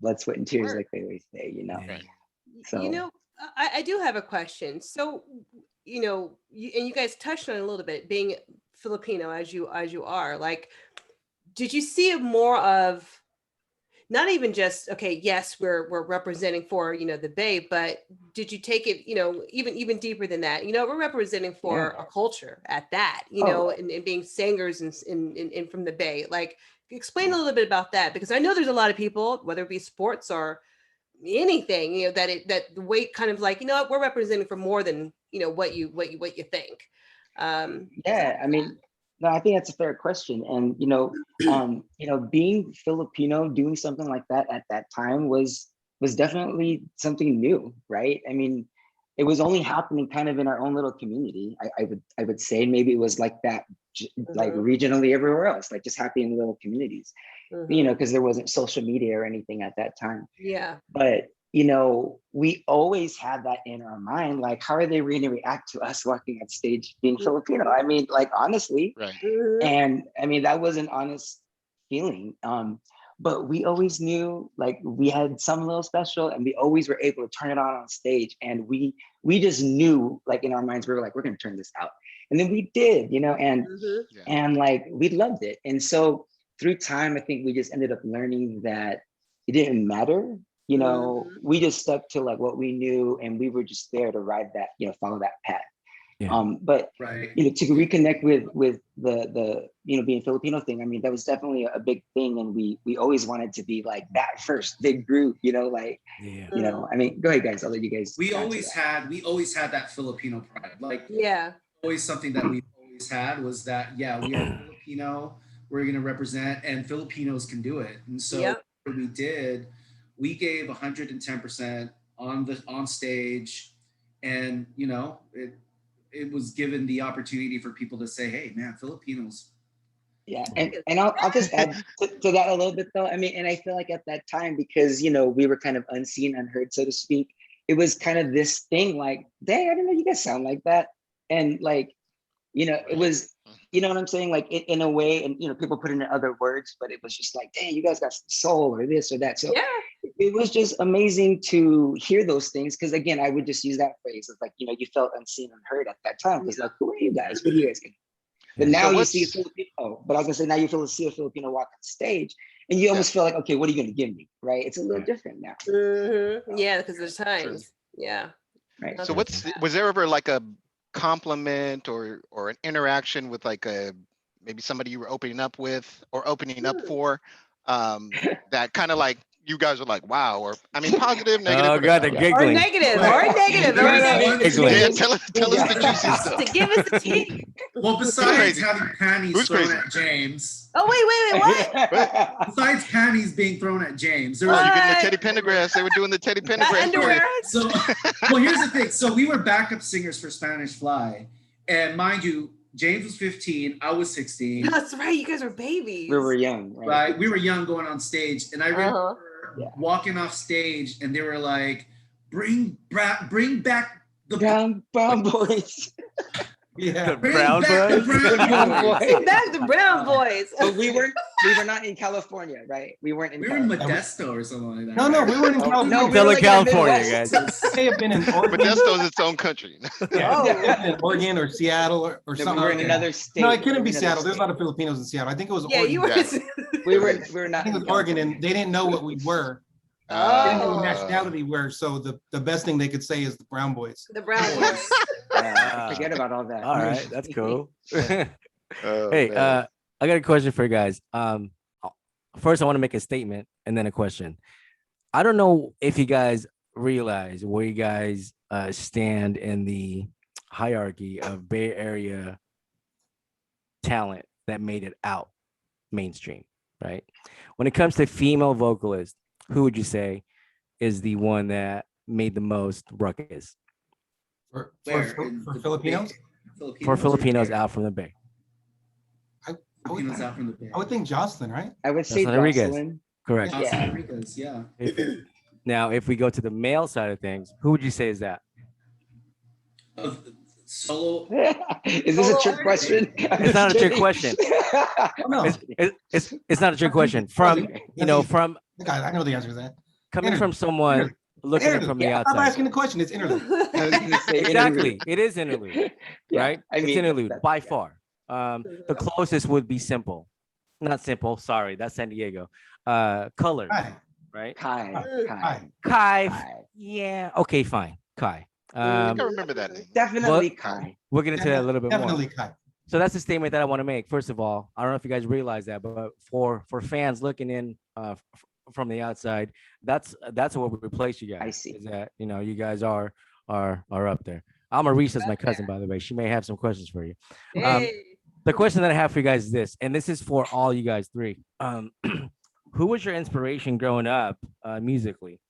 [SPEAKER 5] blood, sweat, and tears, like they always say.
[SPEAKER 1] Yeah.
[SPEAKER 5] So
[SPEAKER 2] I do have a question. So and you guys touched on it a little bit, being Filipino as you are, like, did you see it more of not even just, okay, yes, we're representing for the Bay, but did you take it even deeper than that? We're representing for a culture at that, and being singers and from the Bay. Like, explain a little bit about that, because I know there's a lot of people, whether it be sports or anything, that the weight kind of like, we're representing for more than what you think.
[SPEAKER 5] yeah, I mean, no, I think that's a fair question. And being Filipino, doing something like that at that time was definitely something new, right? I mean, it was only happening kind of in our own little community. I would say maybe it was like that, like regionally everywhere else, like just happening in little communities, because there wasn't social media or anything at that time.
[SPEAKER 2] Yeah.
[SPEAKER 5] But we always had that in our mind, like, how are they going to react to us walking on stage being Filipino? I mean, like, honestly,
[SPEAKER 3] Right.
[SPEAKER 5] and I mean, that was an honest feeling. But we always knew, like, we had some little special, and we always were able to turn it on stage. And we just knew, like, in our minds, we were like, we're going to turn this out. And then we did, and
[SPEAKER 2] Mhm.
[SPEAKER 5] and like we loved it. And so through time, I think we just ended up learning that it didn't matter. We just stuck to like what we knew, and we were just there to ride that, follow that path.
[SPEAKER 1] Yeah.
[SPEAKER 5] But
[SPEAKER 4] Right.
[SPEAKER 5] to reconnect with the being Filipino thing, I mean, that was definitely a big thing, and we always wanted to be like that first big group, like
[SPEAKER 1] Yeah.
[SPEAKER 5] I mean, go ahead, guys. I'll let you guys.
[SPEAKER 4] We
[SPEAKER 5] answer
[SPEAKER 4] always
[SPEAKER 5] that.
[SPEAKER 4] had that Filipino pride. Like
[SPEAKER 2] Yeah.
[SPEAKER 4] always something that we always had was that, yeah, we are Filipino, we're gonna represent, and Filipinos can do it. And so
[SPEAKER 2] Yep.
[SPEAKER 4] what we did, we gave 110% on stage, and it was given the opportunity for people to say, hey man, Filipinos.
[SPEAKER 5] Yeah, and I'll just add to that a little bit though. I mean, and I feel like at that time, because we were kind of unseen, unheard, so to speak, it was kind of this thing like, dang, I didn't know you guys sound like that. And like, it was, you know what I'm saying? Like in a way, and people put it in other words, but it was just like, dang, you guys got some soul or this or that. So
[SPEAKER 2] Yeah.
[SPEAKER 5] it was just amazing to hear those things. Cause again, I would just use that phrase. It's like, you felt unseen and heard at that time. Cause like, who are you guys? What are you guys gonna do? But now you see a Filipino, but I was gonna say now you see a Filipino walk on stage, and you almost feel like, okay, what are you gonna give me? Right? It's a little different now.
[SPEAKER 2] Mhm. Yeah, because there's times. Yeah.
[SPEAKER 5] Right.
[SPEAKER 3] So was there ever like a compliment or an interaction with like maybe somebody you were opening up with or opening up for, that kind of like you guys are like, wow, or I mean positive, negative,
[SPEAKER 1] Oh god,
[SPEAKER 3] whatever.
[SPEAKER 1] the
[SPEAKER 2] Or
[SPEAKER 1] giggling.
[SPEAKER 2] negative. Or negative.
[SPEAKER 4] There
[SPEAKER 2] Or
[SPEAKER 4] was
[SPEAKER 2] negative.
[SPEAKER 4] one-
[SPEAKER 1] Giggling.
[SPEAKER 3] Yeah, tell us the juicy
[SPEAKER 2] To
[SPEAKER 3] stuff.
[SPEAKER 2] give us the tea.
[SPEAKER 4] Well, besides
[SPEAKER 3] crazy?
[SPEAKER 4] having panties
[SPEAKER 3] Who's
[SPEAKER 4] thrown
[SPEAKER 3] crazy?
[SPEAKER 4] at James,
[SPEAKER 2] Oh, wait, what?
[SPEAKER 4] besides panties being thrown at James, there
[SPEAKER 3] Oh,
[SPEAKER 4] was
[SPEAKER 3] you're getting the
[SPEAKER 2] What?
[SPEAKER 3] Teddy Pendergrass. They were doing the Teddy
[SPEAKER 2] The
[SPEAKER 3] Pendergrass.
[SPEAKER 2] underwear.
[SPEAKER 4] so. Well, here's the thing. So we were backup singers for Spanish Fly, and mind you, James was 15, I was 16.
[SPEAKER 2] That's right. You guys were babies.
[SPEAKER 5] We were young, right?
[SPEAKER 4] Right, we were young going on stage, and I remember
[SPEAKER 5] Yeah.
[SPEAKER 4] walking off stage, and they were like, "Bring back the
[SPEAKER 5] Brown boys.
[SPEAKER 6] Yeah.
[SPEAKER 1] The Brown
[SPEAKER 4] back the
[SPEAKER 1] Boys?
[SPEAKER 4] Brown Boys."
[SPEAKER 2] Bring back the Brown Boys.
[SPEAKER 5] But we were not in California, right? We weren't in
[SPEAKER 4] We were in
[SPEAKER 5] California.
[SPEAKER 4] Modesto or something like that.
[SPEAKER 6] No,
[SPEAKER 4] right?
[SPEAKER 6] we weren't in
[SPEAKER 5] Oh,
[SPEAKER 6] California.
[SPEAKER 5] no, we were
[SPEAKER 1] Southern
[SPEAKER 5] like in the
[SPEAKER 1] California,
[SPEAKER 5] Midwest.
[SPEAKER 1] guys.
[SPEAKER 6] It may have been in Oregon.
[SPEAKER 3] Modesto's its own country.
[SPEAKER 6] Yeah,
[SPEAKER 5] Yeah.
[SPEAKER 6] in Oregon or Seattle or
[SPEAKER 5] No,
[SPEAKER 6] something.
[SPEAKER 5] we were in
[SPEAKER 6] like that.
[SPEAKER 5] another state.
[SPEAKER 6] No, it couldn't
[SPEAKER 5] We
[SPEAKER 6] be
[SPEAKER 5] were in another
[SPEAKER 6] Seattle. There's a lot
[SPEAKER 5] state.
[SPEAKER 6] of Filipinos in Seattle. I think it was
[SPEAKER 2] Yeah,
[SPEAKER 6] Oregon.
[SPEAKER 2] you were.
[SPEAKER 3] Yeah.
[SPEAKER 5] We were
[SPEAKER 6] I
[SPEAKER 5] not.
[SPEAKER 6] think it was
[SPEAKER 5] in
[SPEAKER 6] Oregon,
[SPEAKER 5] California.
[SPEAKER 6] and they didn't know what we were. They didn't know what
[SPEAKER 2] Oh.
[SPEAKER 6] nationality we were. So the best thing they could say is the Brown Boys.
[SPEAKER 2] The Brown Boys.
[SPEAKER 5] Forget about all that.
[SPEAKER 1] All right, that's cool.
[SPEAKER 3] Oh,
[SPEAKER 1] Hey,
[SPEAKER 3] man.
[SPEAKER 1] I got a question for you guys. First I want to make a statement and then a question. I don't know if you guys realize where you guys stand in the hierarchy of Bay Area talent that made it out mainstream, right? When it comes to female vocalists, who would you say is the one that made the most ruckus
[SPEAKER 6] For
[SPEAKER 4] Where? In the
[SPEAKER 6] Filipinos?
[SPEAKER 1] for Filipinos out from the Bay?
[SPEAKER 4] Filipinos out from the Bay.
[SPEAKER 6] I would think Jocelyn, right?
[SPEAKER 5] I would say
[SPEAKER 1] Jocelyn Rodriguez.
[SPEAKER 5] Jocelyn.
[SPEAKER 1] Correct.
[SPEAKER 5] Yeah.
[SPEAKER 4] Jocelyn Rodriguez, yeah.
[SPEAKER 1] Now, if we go to the male side of things, who would you say is that?
[SPEAKER 4] Solo.
[SPEAKER 5] Is this a trick question?
[SPEAKER 1] It's not a trick question.
[SPEAKER 6] No,
[SPEAKER 1] It's not a trick question. From from
[SPEAKER 6] I know the answer to that.
[SPEAKER 1] coming
[SPEAKER 6] Interlude.
[SPEAKER 1] from someone looking at it from the
[SPEAKER 5] Yeah,
[SPEAKER 6] Stop
[SPEAKER 1] outside.
[SPEAKER 6] asking the question. It's Interlude.
[SPEAKER 5] I was gonna say
[SPEAKER 1] Exactly, it is interlude,
[SPEAKER 5] Yeah,
[SPEAKER 1] right?
[SPEAKER 5] I
[SPEAKER 1] It's
[SPEAKER 5] mean,
[SPEAKER 1] interlude
[SPEAKER 5] that's-
[SPEAKER 1] by
[SPEAKER 5] yeah.
[SPEAKER 1] far. The closest would be Simple, not Simple. Sorry, that's San Diego. Color,
[SPEAKER 6] Hi.
[SPEAKER 1] right?
[SPEAKER 5] Kai.
[SPEAKER 6] Hi.
[SPEAKER 1] Kai.
[SPEAKER 5] Kai.
[SPEAKER 1] Yeah. Okay. Fine. Kai.
[SPEAKER 3] I think I remember that name.
[SPEAKER 5] Definitely
[SPEAKER 1] Well,
[SPEAKER 5] Kai.
[SPEAKER 1] We'll get into that a little bit more.
[SPEAKER 6] Definitely Kai.
[SPEAKER 1] So that's the statement that I want to make. First of all, I don't know if you guys realize that, but for fans looking in from the outside, that's what we replace you guys.
[SPEAKER 5] I see.
[SPEAKER 1] Is that you guys are up there. Alma Reese is my cousin, by the way. She may have some questions for you.
[SPEAKER 2] Hey.
[SPEAKER 1] The question that I have for you guys is this, and this is for all you guys three. Who was your inspiration growing up musically?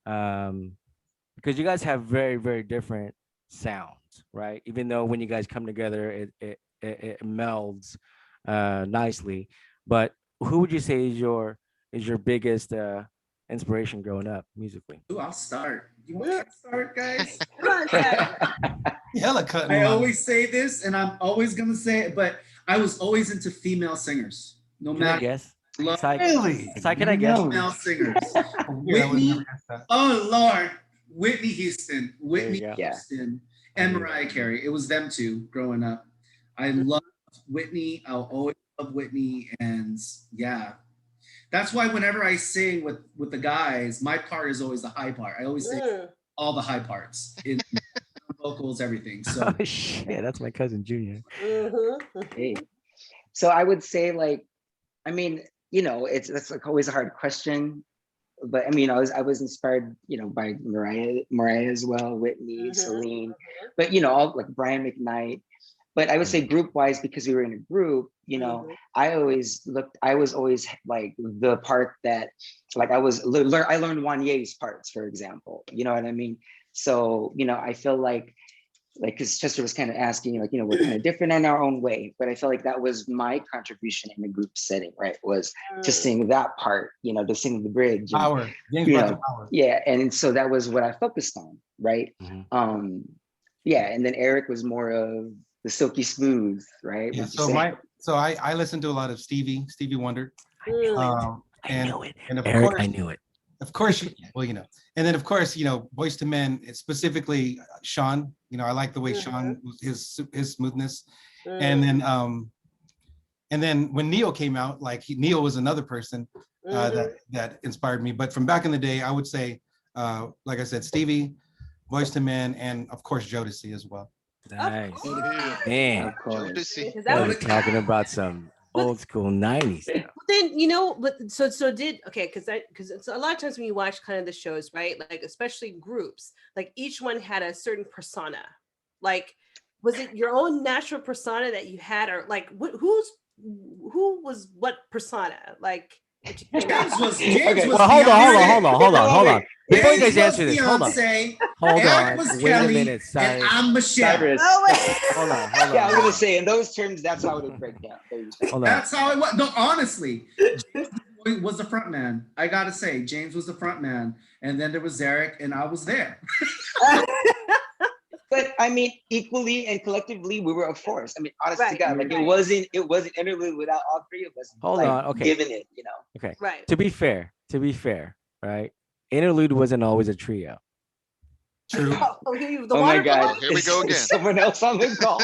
[SPEAKER 1] Because you guys have very, very different sounds, right? Even though when you guys come together, it melds nicely. But who would you say is your biggest inspiration growing up musically?
[SPEAKER 4] Ooh, I'll start. You want me to start, guys?
[SPEAKER 2] Come on, Chad.
[SPEAKER 6] Hella cutting.
[SPEAKER 4] I
[SPEAKER 6] line.
[SPEAKER 4] always say this, and I'm always gonna say it, but I was always into female singers. No
[SPEAKER 1] Can I
[SPEAKER 4] matter
[SPEAKER 1] guess?
[SPEAKER 4] love
[SPEAKER 1] Psych,
[SPEAKER 6] Really?
[SPEAKER 1] Psych, can I guess?
[SPEAKER 5] No.
[SPEAKER 4] female singers.
[SPEAKER 6] Weird, I would
[SPEAKER 4] Whitney?
[SPEAKER 6] never guess that.
[SPEAKER 4] Oh Lord, Whitney Houston, Whitney
[SPEAKER 1] go.
[SPEAKER 5] Yeah.
[SPEAKER 4] Houston, and Mariah Carey. It was them two growing up. I love Whitney. I'll always love Whitney, and yeah, that's why whenever I sing with the guys, my part is always the high part. I always sing all the high parts in vocals, everything. So
[SPEAKER 1] Oh shit, that's my cousin Junior.
[SPEAKER 5] Hey. So I would say, like, I mean, you know, that's like always a hard question, but I mean, I was inspired, you know, by Mariah as well, Whitney, Celine, but you know, all like Brian McKnight. But I would say group wise, because we were in a group, you know, I was always like the part that, like, I learned Wanye's parts, for example, you know what I mean? So, you know, I feel like, because Chester was kind of asking, like, you know, we're kind of different in our own way, but I feel like that was my contribution in a group setting, right? Was to sing that part, you know, to sing the bridge. And,
[SPEAKER 6] Power. James
[SPEAKER 5] you
[SPEAKER 6] brought
[SPEAKER 5] know,
[SPEAKER 6] the power.
[SPEAKER 5] yeah, and so that was what I focused on, right? Yeah, and then Eric was more of the silky smooth, right?
[SPEAKER 6] Yeah,
[SPEAKER 5] Would you say?
[SPEAKER 6] I listened to a lot of Stevie Wonder.
[SPEAKER 1] I knew it.
[SPEAKER 6] And,
[SPEAKER 1] I knew it.
[SPEAKER 6] and of
[SPEAKER 1] Eric,
[SPEAKER 6] course,
[SPEAKER 1] I knew it.
[SPEAKER 6] Of course, well, you know, and then of course, you know, Boyz II Men, specifically Sean. You know, I like the way Sean, his smoothness, and then when Neil came out, like Neil was another person that inspired me. But from back in the day, I would say, like I said, Stevie, Boyz II Men, and of course Jodeci as well.
[SPEAKER 1] Nice. Man,
[SPEAKER 3] Jodeci.
[SPEAKER 1] I was talking about some old school 90s stuff.
[SPEAKER 2] Then, you know, but so because a lot of times when you watch kind of the shows, right, like especially groups, like each one had a certain persona. Like, was it your own natural persona that you had, or like who was what persona? Like,
[SPEAKER 4] James was
[SPEAKER 1] well, hold on. Before you guys answer this, hold on.
[SPEAKER 4] Beyonce,
[SPEAKER 1] Hold
[SPEAKER 4] Eric
[SPEAKER 1] on.
[SPEAKER 4] was
[SPEAKER 1] Wait
[SPEAKER 4] Kelly,
[SPEAKER 1] a minute,
[SPEAKER 4] and I'm Michelle.
[SPEAKER 5] Cyrus.
[SPEAKER 1] Hold on.
[SPEAKER 5] Yeah, I was gonna say in those terms, that's how it would break down. There you go.
[SPEAKER 1] Hold on.
[SPEAKER 4] That's how it was. No, honestly, James was the front man. I gotta say, James was the front man, and then there was Eric, and I was there.
[SPEAKER 5] But I mean, equally and collectively, we were a force. I mean, honest to God, like it wasn't Innerlude without all three of us.
[SPEAKER 1] Hold
[SPEAKER 5] like,
[SPEAKER 1] on, okay.
[SPEAKER 5] Giving it, you know.
[SPEAKER 1] Okay.
[SPEAKER 2] Right.
[SPEAKER 1] To be fair, right? Interlude wasn't always a trio.
[SPEAKER 6] True.
[SPEAKER 5] Oh my God!
[SPEAKER 3] Here we go again.
[SPEAKER 5] Someone else on the call.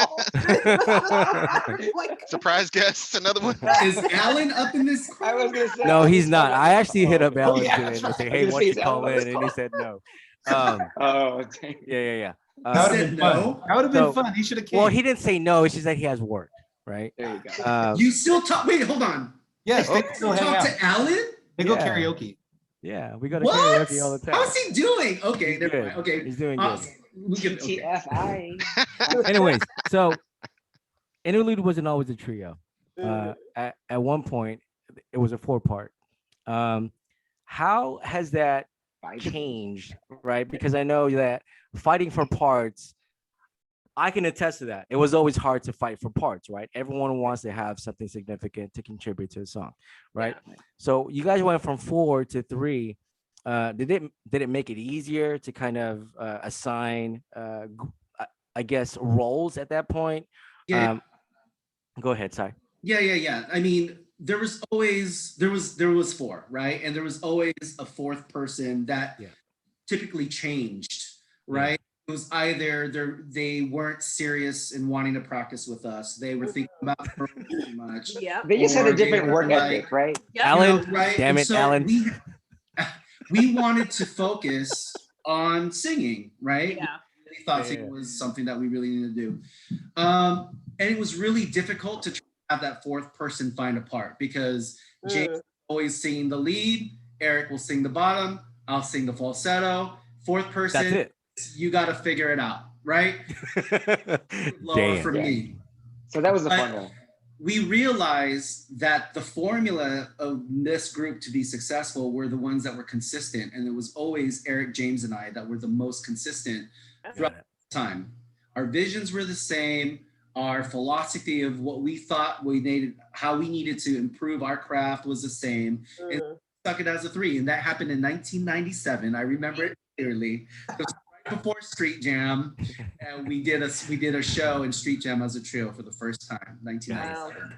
[SPEAKER 3] Surprise guest, another one.
[SPEAKER 4] Is Alan up in this?
[SPEAKER 5] I was gonna say.
[SPEAKER 1] No, he's not. I actually hit up Alan
[SPEAKER 5] yeah,
[SPEAKER 1] today and
[SPEAKER 5] that's
[SPEAKER 1] say,
[SPEAKER 5] right.
[SPEAKER 1] "Hey, why don't you
[SPEAKER 5] Alan
[SPEAKER 1] call
[SPEAKER 5] on this
[SPEAKER 1] in?" And he
[SPEAKER 5] call.
[SPEAKER 1] said no.
[SPEAKER 5] Oh, dang.
[SPEAKER 1] Yeah.
[SPEAKER 6] That would have been fun.
[SPEAKER 4] no.
[SPEAKER 6] That would have been
[SPEAKER 1] So-
[SPEAKER 6] fun. He should have came.
[SPEAKER 1] Well, he didn't say no. It's just that he has work, right?
[SPEAKER 5] There you go.
[SPEAKER 4] You still talk? Wait, hold on.
[SPEAKER 6] yes, they
[SPEAKER 4] You
[SPEAKER 6] still hang
[SPEAKER 4] talk
[SPEAKER 6] out.
[SPEAKER 4] to Alan?
[SPEAKER 6] They go
[SPEAKER 1] Yeah.
[SPEAKER 6] karaoke.
[SPEAKER 1] Yeah, we go to
[SPEAKER 4] What?
[SPEAKER 1] karaoke all the time.
[SPEAKER 4] How's he doing? Okay,
[SPEAKER 1] He's
[SPEAKER 4] never
[SPEAKER 1] good.
[SPEAKER 4] mind. Okay,
[SPEAKER 1] He's doing good.
[SPEAKER 4] we can, okay.
[SPEAKER 5] TFI.
[SPEAKER 1] Anyways, so Interlude wasn't always a trio. At one point, it was a 4-part. How has that changed, right? Because I know that fighting for parts, I can attest to that. It was always hard to fight for parts, right? Everyone wants to have something significant to contribute to a song, right?
[SPEAKER 2] Yeah.
[SPEAKER 1] So you guys went from 4 to 3. Did it make it easier to kind of assign, I guess, roles at that point?
[SPEAKER 4] Yeah.
[SPEAKER 1] Go ahead, sorry.
[SPEAKER 4] Yeah. I mean, there was 4, right? And there was always a 4th person that typically changed, right? It was either they weren't serious in wanting to practice with us. They were thinking about growing too much.
[SPEAKER 2] Yeah.
[SPEAKER 5] They just had
[SPEAKER 4] Or
[SPEAKER 5] a
[SPEAKER 4] they
[SPEAKER 5] different
[SPEAKER 4] were
[SPEAKER 5] work
[SPEAKER 4] like-
[SPEAKER 5] ethic, right?
[SPEAKER 1] Alan,
[SPEAKER 4] right?
[SPEAKER 1] damn
[SPEAKER 4] And
[SPEAKER 1] it,
[SPEAKER 4] so
[SPEAKER 1] Alan.
[SPEAKER 4] We wanted to focus on singing, right?
[SPEAKER 2] Yeah.
[SPEAKER 4] We thought singing was something that we really needed to do. And it was really difficult to try to have that 4th person find a part because James always singing the lead, Eric will sing the bottom, I'll sing the falsetto. 4th person,
[SPEAKER 1] That's it.
[SPEAKER 4] you got to figure it out, right? Lower
[SPEAKER 1] Damn.
[SPEAKER 4] for me.
[SPEAKER 5] So that was the
[SPEAKER 4] But
[SPEAKER 5] formula.
[SPEAKER 4] we realized that the formula of this group to be successful were the ones that were consistent. And it was always Eric, James, and I that were the most consistent throughout the time. Our visions were the same. Our philosophy of what we thought we needed, how we needed to improve our craft was the same. And stuck it as a 3. And that happened in 1997. I remember it clearly. It was right before Street Jam. And we did a show in Street Jam as a trio for the first time, 1997.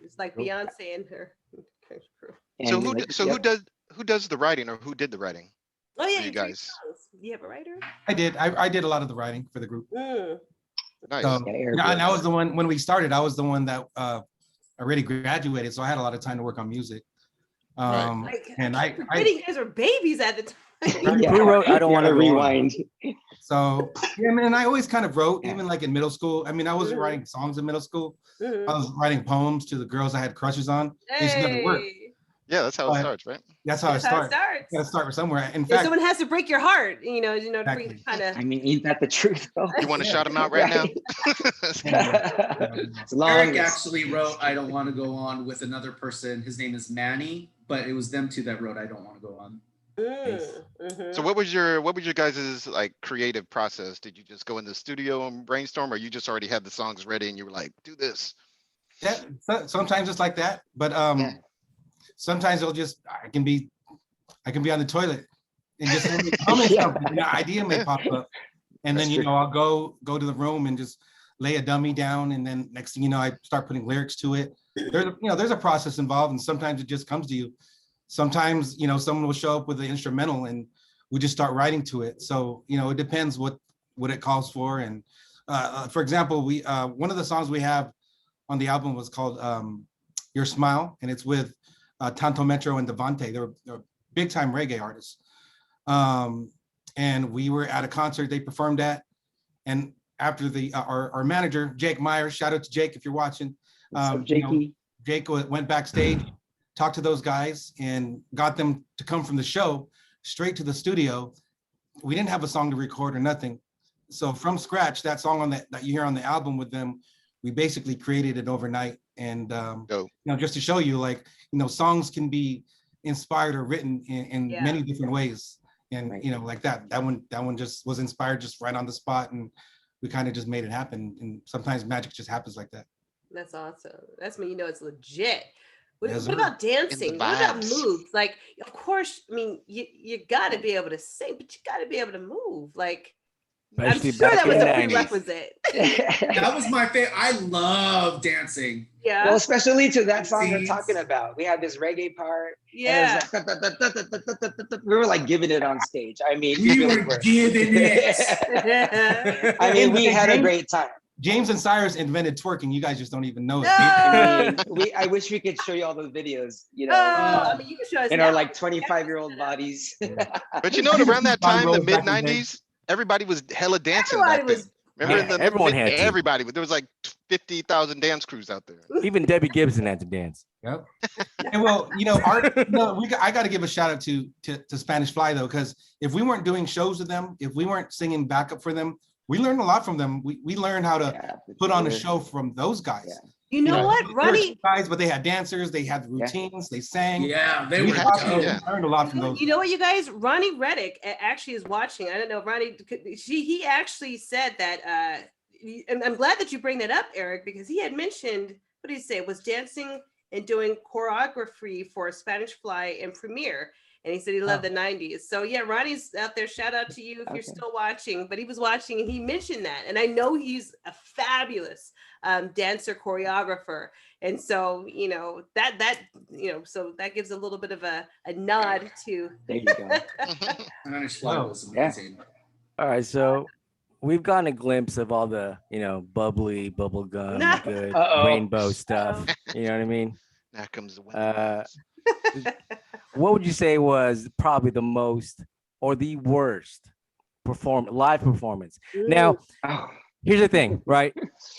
[SPEAKER 2] It's like Beyonce and her crew.
[SPEAKER 3] So
[SPEAKER 5] And
[SPEAKER 3] who does the writing, or who did the writing?
[SPEAKER 2] Oh yeah,
[SPEAKER 3] You guys.
[SPEAKER 2] Do you have a writer?
[SPEAKER 6] I did. I did a lot of the writing for the group.
[SPEAKER 3] Nice.
[SPEAKER 6] So,
[SPEAKER 5] Yeah,
[SPEAKER 6] and I was the one when we started. I was the one that already graduated, so I had a lot of time to work on music. And I
[SPEAKER 2] you guys were babies at the time.
[SPEAKER 1] Who wrote I Don't
[SPEAKER 5] You
[SPEAKER 1] Want to
[SPEAKER 5] gotta
[SPEAKER 1] Go On?
[SPEAKER 5] rewind.
[SPEAKER 6] So, yeah, man, I always kind of wrote,
[SPEAKER 5] Yeah.
[SPEAKER 6] even like in middle school. I mean, I wasn't
[SPEAKER 2] Mhm.
[SPEAKER 6] writing songs in middle school.
[SPEAKER 2] Mhm.
[SPEAKER 6] I was writing poems to the girls I had crushes on. They just never worked.
[SPEAKER 2] Hey,
[SPEAKER 3] Yeah, that's how it
[SPEAKER 6] But
[SPEAKER 3] starts, right?
[SPEAKER 6] that's how
[SPEAKER 2] that's
[SPEAKER 6] I
[SPEAKER 2] how it
[SPEAKER 6] start. You gotta
[SPEAKER 2] starts.
[SPEAKER 6] start somewhere. In
[SPEAKER 2] And
[SPEAKER 6] fact,
[SPEAKER 2] someone has to break your heart, for you to
[SPEAKER 6] Exactly.
[SPEAKER 2] kind of.
[SPEAKER 5] I mean, ain't that the truth though?
[SPEAKER 3] You want to
[SPEAKER 6] Yeah.
[SPEAKER 3] shout them out right now?
[SPEAKER 5] It's long.
[SPEAKER 4] Eric actually wrote "I Don't Want to Go On" with another person. His name is Manny, but it was them two that wrote "I Don't Want to Go On."
[SPEAKER 3] So what was your guys' like creative process? Did you just go in the studio and brainstorm, or you just already had the songs ready and you were like, do this?
[SPEAKER 6] Yeah, sometimes it's like that, but
[SPEAKER 5] Yeah.
[SPEAKER 6] sometimes I can be on the toilet and just humming
[SPEAKER 5] Yeah.
[SPEAKER 6] something. An idea may pop up, and
[SPEAKER 5] That's
[SPEAKER 6] then
[SPEAKER 5] true.
[SPEAKER 6] I'll go to the room and just lay a dummy down, and then next thing you know, I start putting lyrics to it. There's a process involved, and sometimes it just comes to you. Sometimes someone will show up with an instrumental, and we just start writing to it. So it depends what it calls for. And for example, we one of the songs we have on the album was called Your Smile, and it's with Tanto Metro and Devante. They're big time reggae artists. And we were at a concert they performed at, and after our manager, Jake Myers, shout out to Jake if you're watching.
[SPEAKER 5] What's up, Jakey?
[SPEAKER 6] Jake went backstage, talked to those guys, and got them to come from the show straight to the studio. We didn't have a song to record or nothing. So from scratch, that song that you hear on the album with them, we basically created it overnight. And just to show you, like, songs can be inspired or written in many different ways. And
[SPEAKER 5] Right.
[SPEAKER 6] like that one just was inspired just right on the spot, and we kind of just made it happen. And sometimes magic just happens like that.
[SPEAKER 2] That's awesome. That's when it's legit. What,
[SPEAKER 6] Yes,
[SPEAKER 2] what
[SPEAKER 6] sir.
[SPEAKER 2] about dancing? What about
[SPEAKER 3] vibes.
[SPEAKER 2] moves? Like, of course, I mean, you got to be able to sing, but you got to be able to move. Like,
[SPEAKER 1] Especially
[SPEAKER 2] I'm sure
[SPEAKER 1] back
[SPEAKER 2] that was
[SPEAKER 1] in
[SPEAKER 2] a
[SPEAKER 1] the 90s.
[SPEAKER 2] prerequisite.
[SPEAKER 4] That was my favorite. I love dancing.
[SPEAKER 2] Yeah.
[SPEAKER 5] Well, especially to that song we're
[SPEAKER 4] Scenes.
[SPEAKER 5] talking about. We had this reggae part.
[SPEAKER 2] Yeah.
[SPEAKER 5] And it was like, we were like giving it on stage. I mean,
[SPEAKER 4] We
[SPEAKER 5] really
[SPEAKER 4] were giving it.
[SPEAKER 5] I mean, we
[SPEAKER 6] Hey,
[SPEAKER 5] had a
[SPEAKER 6] James.
[SPEAKER 5] great time.
[SPEAKER 6] James and Cyrus invented twerking. You guys just don't even know it.
[SPEAKER 2] No.
[SPEAKER 5] I mean, I wish we could show you all those videos,
[SPEAKER 2] I mean, you can show us
[SPEAKER 5] in
[SPEAKER 2] now.
[SPEAKER 5] our like 25-year-old bodies.
[SPEAKER 3] But around that
[SPEAKER 6] John
[SPEAKER 3] time, the
[SPEAKER 6] Rose back in the day.
[SPEAKER 3] mid-90s, everybody was hella dancing
[SPEAKER 2] Everybody
[SPEAKER 3] back then.
[SPEAKER 2] was-
[SPEAKER 3] Remember
[SPEAKER 1] Yeah,
[SPEAKER 3] in the
[SPEAKER 1] everyone had to.
[SPEAKER 3] everybody, there was like 50,000 dance crews out there.
[SPEAKER 1] Even Debbie Gibson had to dance.
[SPEAKER 6] Yep. And well, I got to give a shout out to Spanish Fly though, because if we weren't doing shows with them, if we weren't singing backup for them, we learned a lot from them. We learned how to put on a show from those guys.
[SPEAKER 5] Yeah.
[SPEAKER 2] You know what,
[SPEAKER 6] they were
[SPEAKER 2] Ronnie?
[SPEAKER 6] guys, but they had dancers, they had routines, they sang.
[SPEAKER 4] Yeah, they
[SPEAKER 6] We
[SPEAKER 4] were
[SPEAKER 3] had to,
[SPEAKER 4] dope.
[SPEAKER 3] yeah.
[SPEAKER 6] learned a lot from those.
[SPEAKER 2] You know what, you guys? Ronnie Reddick actually is watching. I don't know if Ronnie. He actually said that. And I'm glad that you bring that up, Eric, because he had mentioned, what did he say? Was dancing and doing choreography for Spanish Fly and Premiere. And he said he loved the 90s. So yeah, Ronnie's out there. Shout out to you if you're still watching. But he was watching and he mentioned that. And I know he's a fabulous dancer choreographer. And so, so that gives a little bit of a nod to.
[SPEAKER 5] There you go.
[SPEAKER 4] Spanish Fly was
[SPEAKER 5] Yeah.
[SPEAKER 4] amazing.
[SPEAKER 1] All right, so we've gotten a glimpse of all the, bubbly, bubblegum, good
[SPEAKER 5] Uh-oh.
[SPEAKER 1] rainbow stuff. You know what I mean?
[SPEAKER 3] Now comes the winter.
[SPEAKER 1] What would you say was probably the most or the worst live performance? Now,
[SPEAKER 5] Oh,
[SPEAKER 1] here's the thing, right?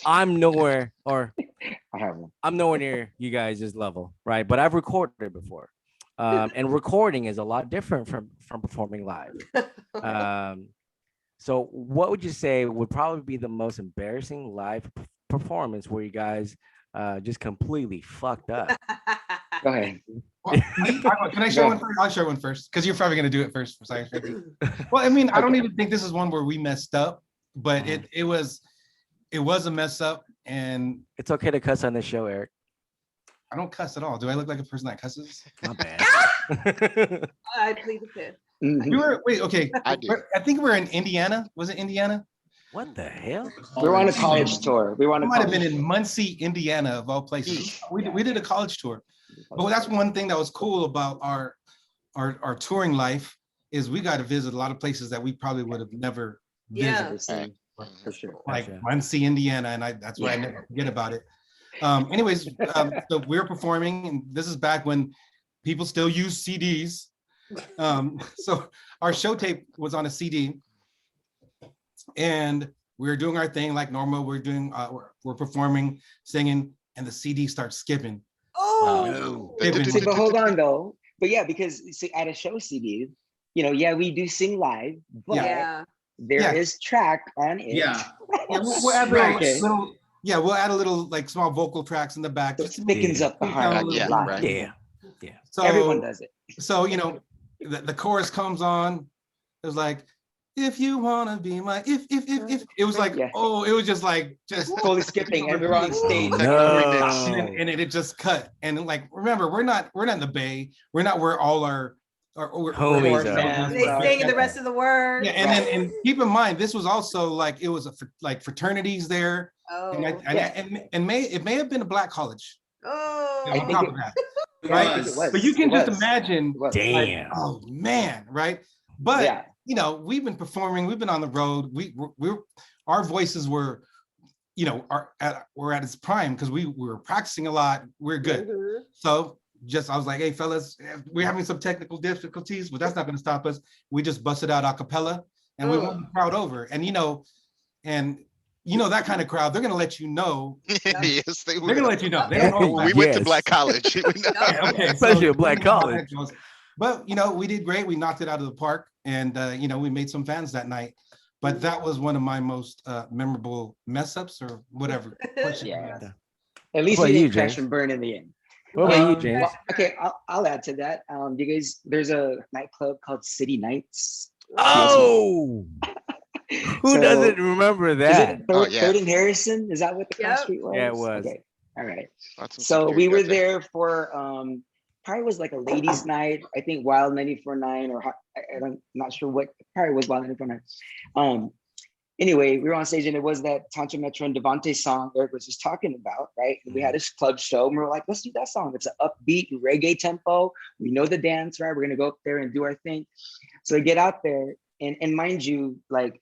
[SPEAKER 1] I'm nowhere
[SPEAKER 5] I have one.
[SPEAKER 1] I'm nowhere near you guys' level, right? But I've recorded before. And recording is a lot different from performing live. So what would you say would probably be the most embarrassing live performance where you guys just completely fucked up?
[SPEAKER 5] Go ahead.
[SPEAKER 6] Well, can I share one first? I'll share one first because you're probably going to do it first for science. Well, I mean, I don't even think this is one where we messed up, but it was a mess up, and
[SPEAKER 1] It's okay to cuss on this show, Eric.
[SPEAKER 6] I don't cuss at all. Do I look like a person that cusses?
[SPEAKER 1] Not bad.
[SPEAKER 2] I plead the fifth.
[SPEAKER 6] Okay.
[SPEAKER 3] I do.
[SPEAKER 6] I think we're in Indiana. Was it Indiana?
[SPEAKER 1] What the hell?
[SPEAKER 5] We were on a college tour. We were on
[SPEAKER 6] We
[SPEAKER 5] a
[SPEAKER 6] might have been
[SPEAKER 5] college
[SPEAKER 6] in Muncie, Indiana, of all places. We did a college tour. But that's one thing that was cool about our touring life is we got to visit a lot of places that we probably would have never
[SPEAKER 2] Yeah.
[SPEAKER 6] visited.
[SPEAKER 5] For sure.
[SPEAKER 6] like
[SPEAKER 1] Gotcha.
[SPEAKER 6] Muncie, Indiana, and that's why I never forget about it. Anyways, so we're performing, and this is back when people still use CDs. So our show tape was on a CD, and we were doing our thing like normal. We're doing, we're performing, singing, and the CD starts skipping.
[SPEAKER 2] Oh,
[SPEAKER 5] See, but hold on though. But yeah, because see, at a show CD, yeah, we do sing live, but
[SPEAKER 2] yeah.
[SPEAKER 5] there is track on it.
[SPEAKER 4] Yeah.
[SPEAKER 6] We'll add
[SPEAKER 4] Right.
[SPEAKER 6] little, we'll add a little like small vocal tracks in the back.
[SPEAKER 5] So it thickens up the
[SPEAKER 6] Put down a
[SPEAKER 5] harmony.
[SPEAKER 6] little
[SPEAKER 5] live.
[SPEAKER 6] bit.
[SPEAKER 1] Yeah.
[SPEAKER 6] So
[SPEAKER 5] Everyone does it.
[SPEAKER 6] So the chorus comes on. It was like, if you wanna be my, if it was like,
[SPEAKER 5] Yeah.
[SPEAKER 6] oh, it was just like
[SPEAKER 5] Totally skipping, and we're on stage.
[SPEAKER 6] and it just cut. And like, remember, we're not in the Bay. We're not where all our
[SPEAKER 1] Homies
[SPEAKER 5] are.
[SPEAKER 2] They sing the rest of the words.
[SPEAKER 6] Yeah, and then and keep in mind, this was also like, it was like fraternities there.
[SPEAKER 2] Oh.
[SPEAKER 6] And it may have been a black college.
[SPEAKER 2] Oh.
[SPEAKER 6] On top of that,
[SPEAKER 4] It
[SPEAKER 6] right?
[SPEAKER 4] was.
[SPEAKER 6] But you can just imagine.
[SPEAKER 1] Damn.
[SPEAKER 6] Like, oh man, right? But we've been performing, we've been on the road. Our voices were, we're at its prime because we were practicing a lot. We're good.
[SPEAKER 2] Mhm.
[SPEAKER 6] So I was like, hey fellas, we're having some technical difficulties, but that's not going to stop us. We just busted out a cappella and we won the crowd over. And that kind of crowd, they're going to let you know.
[SPEAKER 3] Yes, they
[SPEAKER 6] They're
[SPEAKER 3] will.
[SPEAKER 6] going to let you know. They don't know.
[SPEAKER 3] We went to black college.
[SPEAKER 6] Okay,
[SPEAKER 1] Especially a black college.
[SPEAKER 6] But we did great. We knocked it out of the park, and we made some fans that night. But that was one of my most memorable mess ups or whatever.
[SPEAKER 5] Yeah. At least
[SPEAKER 1] What
[SPEAKER 5] we
[SPEAKER 1] about you,
[SPEAKER 5] didn't crash
[SPEAKER 1] James?
[SPEAKER 5] and burn in the end.
[SPEAKER 1] What about you, James?
[SPEAKER 5] Well, okay, I'll add to that. You guys, there's a nightclub called City Nights.
[SPEAKER 1] Oh, who
[SPEAKER 5] So-
[SPEAKER 1] doesn't remember
[SPEAKER 5] Is
[SPEAKER 1] that?
[SPEAKER 5] it
[SPEAKER 3] Oh,
[SPEAKER 5] Third,
[SPEAKER 3] yeah.
[SPEAKER 5] Third and Harrison? Is that what the cross
[SPEAKER 2] Yep.
[SPEAKER 5] street was?
[SPEAKER 1] Yeah, it was.
[SPEAKER 5] Okay, all right.
[SPEAKER 3] Lots of
[SPEAKER 5] So
[SPEAKER 3] security
[SPEAKER 5] we were
[SPEAKER 3] out there.
[SPEAKER 5] there for probably was like a ladies' night. I think Wild 94.9 or I'm not sure what. Probably was Wild 94.9. Anyway, we were on stage and it was that Tantra Metro and Devante song Eric was just talking about, right? And we had this club show and we were like, let's do that song. It's an upbeat reggae tempo. We know the dance, right? We're gonna go up there and do our thing. So we get out there and mind you, like,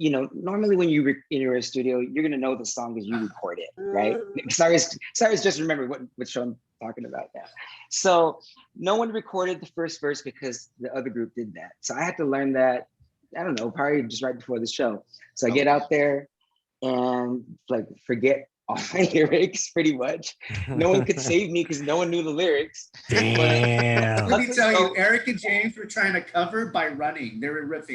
[SPEAKER 5] normally when you're in a studio, you're gonna know the song as you record it, right? Cyrus just remember what show I'm talking about now. So no one recorded the first verse because the other group did that. So I had to learn that, I don't know, probably just right before the show. So I get out there and like forget all my lyrics pretty much. No one could save me because no one knew the lyrics.
[SPEAKER 1] Damn.
[SPEAKER 4] Let me tell you, Eric and James were trying to cover by running. They were riffing.